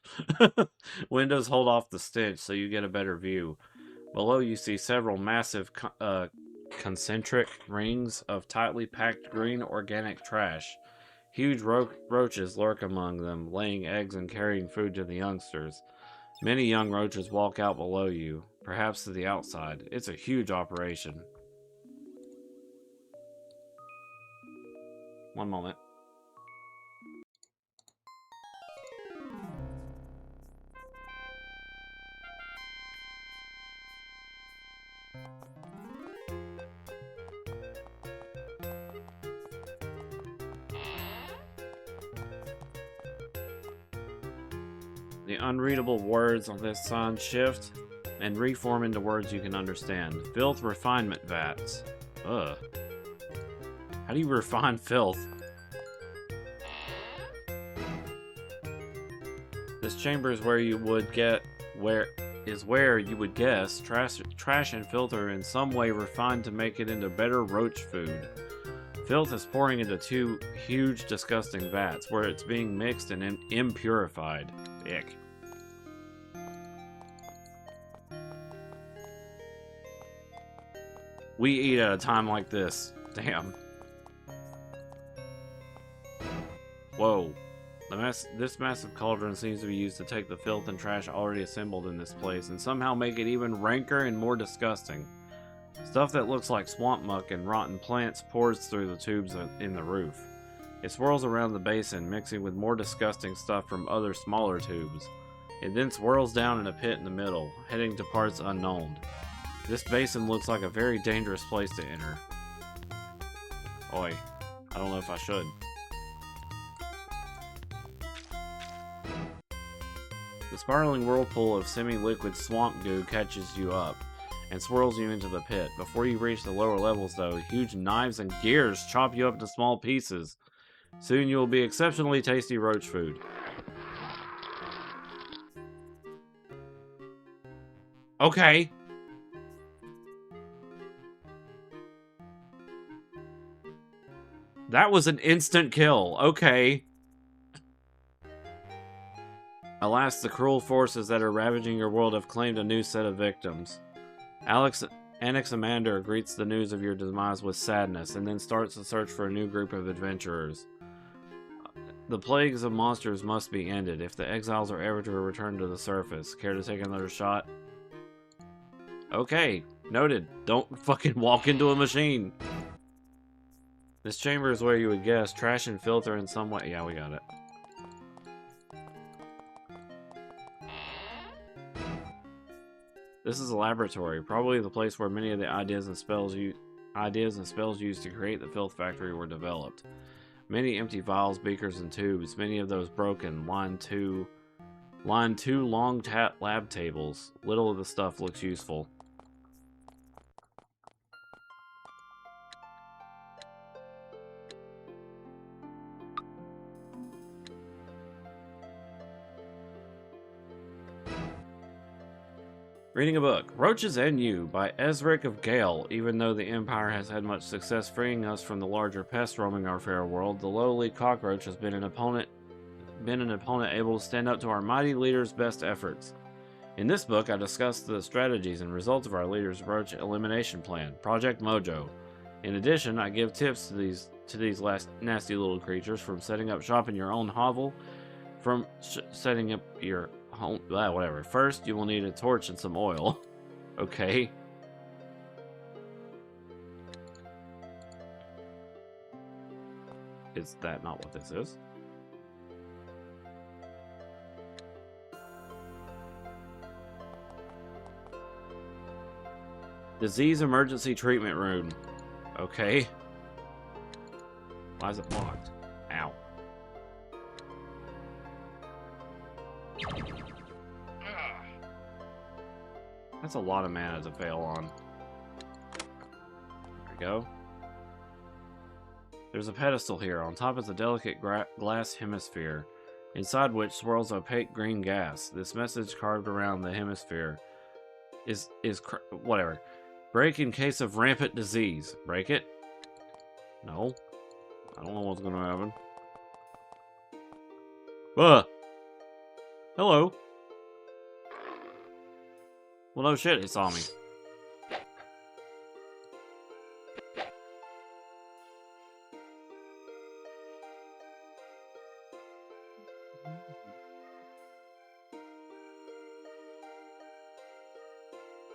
Windows hold off the stench, so you get a better view. Below, you see several massive concentric rings of tightly packed green organic trash. Huge roaches lurk among them, laying eggs and carrying food to the youngsters. Many young roaches walk out below you, perhaps to the outside. It's a huge operation. One moment. The unreadable words on this sign shift and reform into words you can understand. Filth refinement vats. Ugh. How do you refine filth? This chamber is where you would get where you would guess trash and filth are in some way refined to make it into better roach food. Filth is pouring into two huge, disgusting vats where it's being mixed and impurified. Ick. We eat at a time like this. Damn. Whoa. This massive cauldron seems to be used to take the filth and trash already assembled in this place and somehow make it even ranker and more disgusting. Stuff that looks like swamp muck and rotten plants pours through the tubes in the roof. It swirls around the basin, mixing with more disgusting stuff from other smaller tubes. It then swirls down in a pit in the middle, heading to parts unknown. This basin looks like a very dangerous place to enter. Oi, I don't know if I should. The spiraling whirlpool of semi-liquid swamp goo catches you up and swirls you into the pit. Before you reach the lower levels, though, huge knives and gears chop you up into small pieces. Soon you will be exceptionally tasty roach food. Okay. That was an instant kill. Okay. Alas, the cruel forces that are ravaging your world have claimed a new set of victims. Anaximander greets the news of your demise with sadness, and then starts the search for a new group of adventurers. The plagues of monsters must be ended if the exiles are ever to return to the surface. Care to take another shot? Okay, noted. Don't fucking walk into a machine. This chamber is where you would guess trash and filth are in some way. Yeah, we got it. This is a laboratory, probably the place where many of the ideas and spells used to create the filth factory were developed. Many empty vials, beakers, and tubes, many of those broken, line two long lab tables. Little of the stuff looks useful. Reading a book, Roaches and You, by Ezric of Gale. Even though the Empire has had much success freeing us from the larger pests roaming our fair world, the lowly cockroach has been an opponent able to stand up to our mighty leader's best efforts. In this book, I discuss the strategies and results of our leader's roach elimination plan, Project Mojo. In addition, I give tips to these last nasty little creatures, from setting up shop in your own hovel, from setting up your home, whatever. First, you will need a torch and some oil. Okay. Is that not what this is? Disease emergency treatment room. Okay. Why is it locked? Ow. That's a lot of mana to fail on. There we go. There's a pedestal here. On top is a delicate glass hemisphere, inside which swirls opaque green gas. This message carved around the hemisphere is whatever. Break in case of rampant disease. Break it? No. I don't know what's gonna happen. Hello. Well, no shit, he saw me.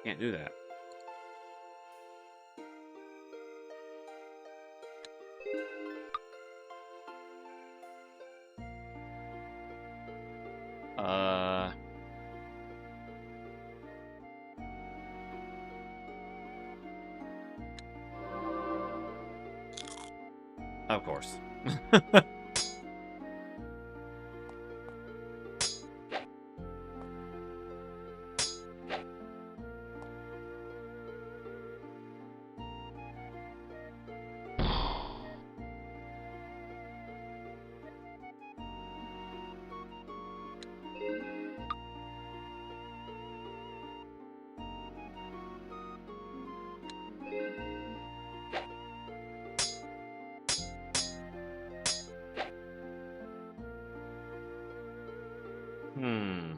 Can't do that. Of course. Hmm.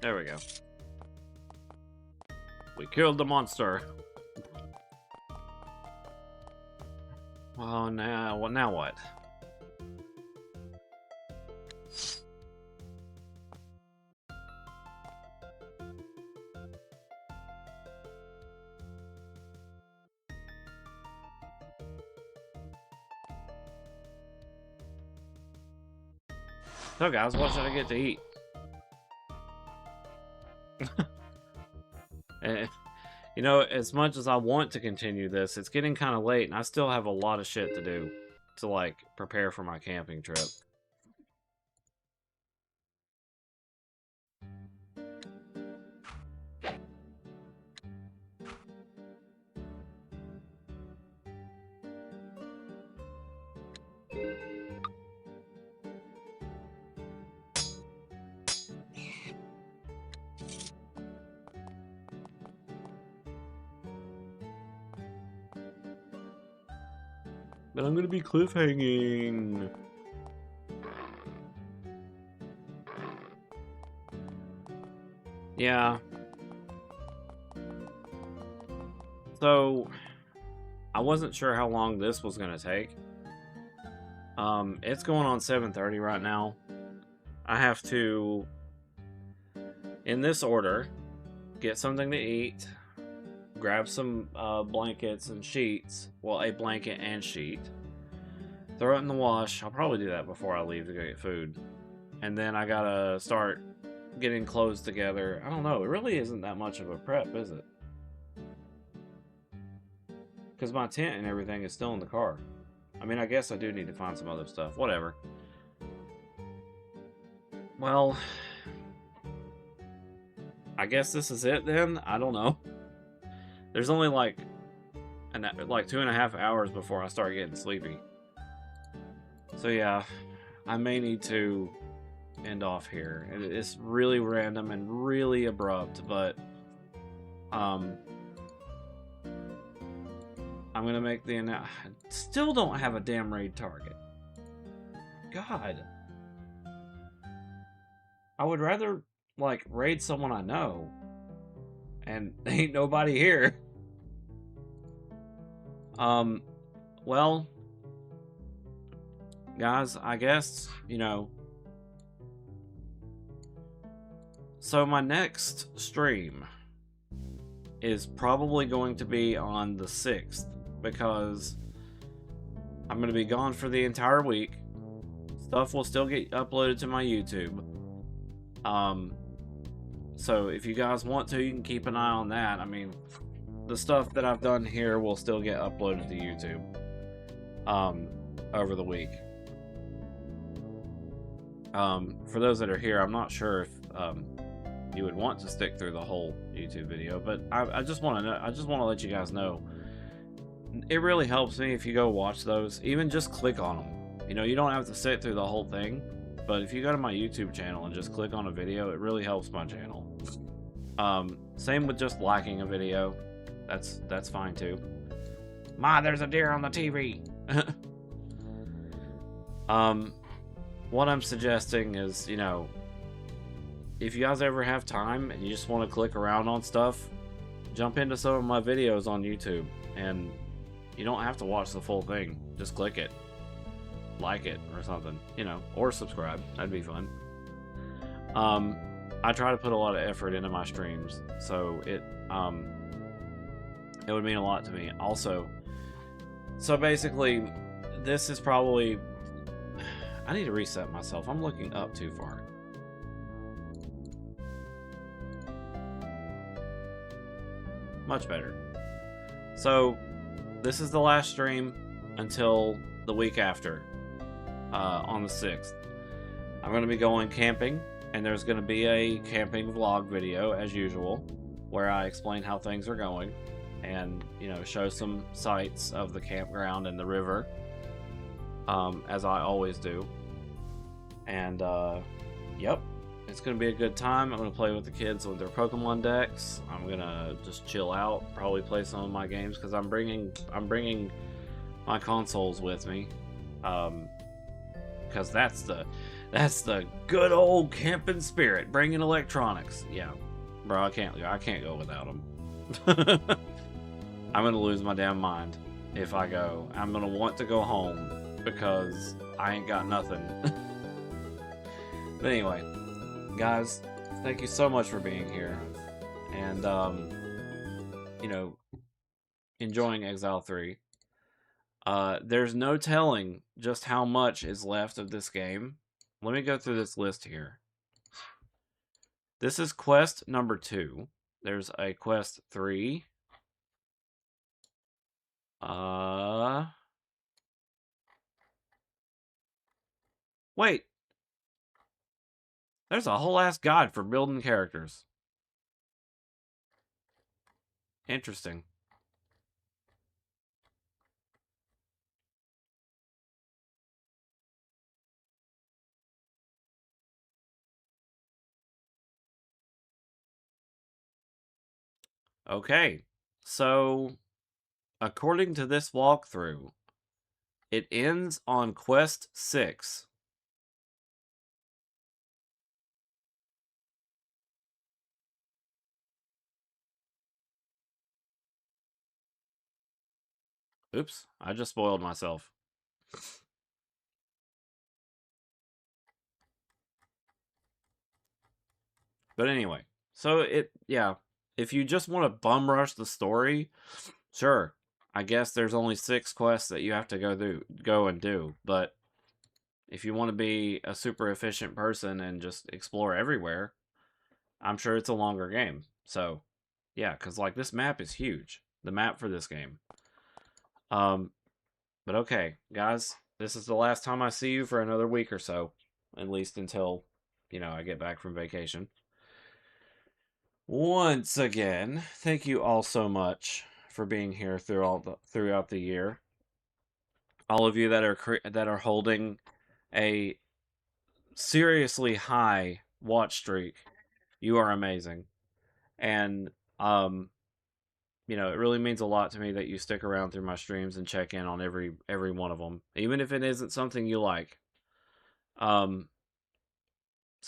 There we go. We killed the monster. Well, now what? So guys, what should I get to eat? Eh, you know, as much as I want to continue this, it's getting kind of late, and I still have a lot of shit to do to, like, prepare for my camping trip. But I'm gonna be cliffhanging. Yeah. So, I wasn't sure how long this was gonna take. It's going on 7:30 right now. I have to, in this order, get something to eat, grab some blankets and sheets. Well, a blanket and sheet. Throw it in the wash. I'll probably do that before I leave to go get food. And then I gotta start getting clothes together. I don't know. It really isn't that much of a prep, is it? Because my tent and everything is still in the car. I mean, I guess I do need to find some other stuff. Whatever. Well, I guess this is it then. I don't know. There's only like 2.5 hours before I start getting sleepy. So yeah, I may need to end off here. It's really random and really abrupt, but I'm gonna make the I still don't have a damn raid target. God, I would rather like raid someone I know, and ain't nobody here. Well, guys, I guess, you know, so my next stream is probably going to be on the 6th, because I'm going to be gone for the entire week. Stuff will still get uploaded to my YouTube. So if you guys want to, you can keep an eye on that. I mean, the stuff that I've done here will still get uploaded to YouTube over the week. For those that are here, I'm not sure if you would want to stick through the whole YouTube video, but I just want to know. I just want to let you guys know. It really helps me if you go watch those. Even just click on them. You know, you don't have to sit through the whole thing, but if you go to my YouTube channel and just click on a video, it really helps my channel. Same with just liking a video. That's fine too. Ma, there's a deer on the TV. What I'm suggesting is, you know, if you guys ever have time and you just want to click around on stuff, jump into some of my videos on YouTube, and you don't have to watch the full thing. Just click it, like it, or something, you know, or subscribe. That'd be fun. I try to put a lot of effort into my streams, so it would mean a lot to me. Also, so basically, this is probably... I need to reset myself. I'm looking up too far. Much better. So, this is the last stream until the week after, on the 6th. I'm going to be going camping, and there's going to be a camping vlog video, as usual, where I explain how things are going, and, you know, show some sights of the campground and the river, as I always do. And, yep, it's going to be a good time. I'm going to play with the kids with their Pokemon decks. I'm going to just chill out, probably play some of my games, because I'm bringing my consoles with me, because that's the good old camping spirit, bringing electronics. Yeah, bro, I can't go without them. I'm going to lose my damn mind if I go. I'm going to want to go home because I ain't got nothing. But anyway, guys, thank you so much for being here, and you know, enjoying Exile 3. There's no telling just how much is left of this game. Let me go through this list here. This is quest number 2. There's a quest 3. Wait. There's a whole ass guide for building characters. Interesting. Okay. So, according to this walkthrough, it ends on quest 6. Oops, I just spoiled myself. But anyway, so yeah, if you just want to bum rush the story, sure. I guess there's only 6 quests that you have to go and do, but if you want to be a super efficient person and just explore everywhere, I'm sure it's a longer game. So, yeah, because like this map is huge. The map for this game. But okay, guys, this is the last time I see you for another week or so, at least until, you know, I get back from vacation. Once again, thank you all so much for being here throughout the year. All of you that are holding a seriously high watch streak, you are amazing. And you know, it really means a lot to me that you stick around through my streams and check in on every one of them, even if it isn't something you like. So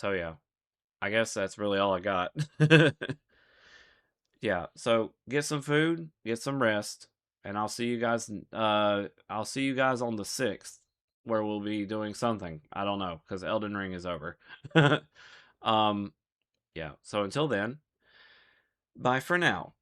yeah, I guess that's really all I got. Yeah, so get some food, get some rest, and I'll see you guys on the 6th, where we'll be doing something. I don't know, because Elden Ring is over. um yeah, so until then, bye for now.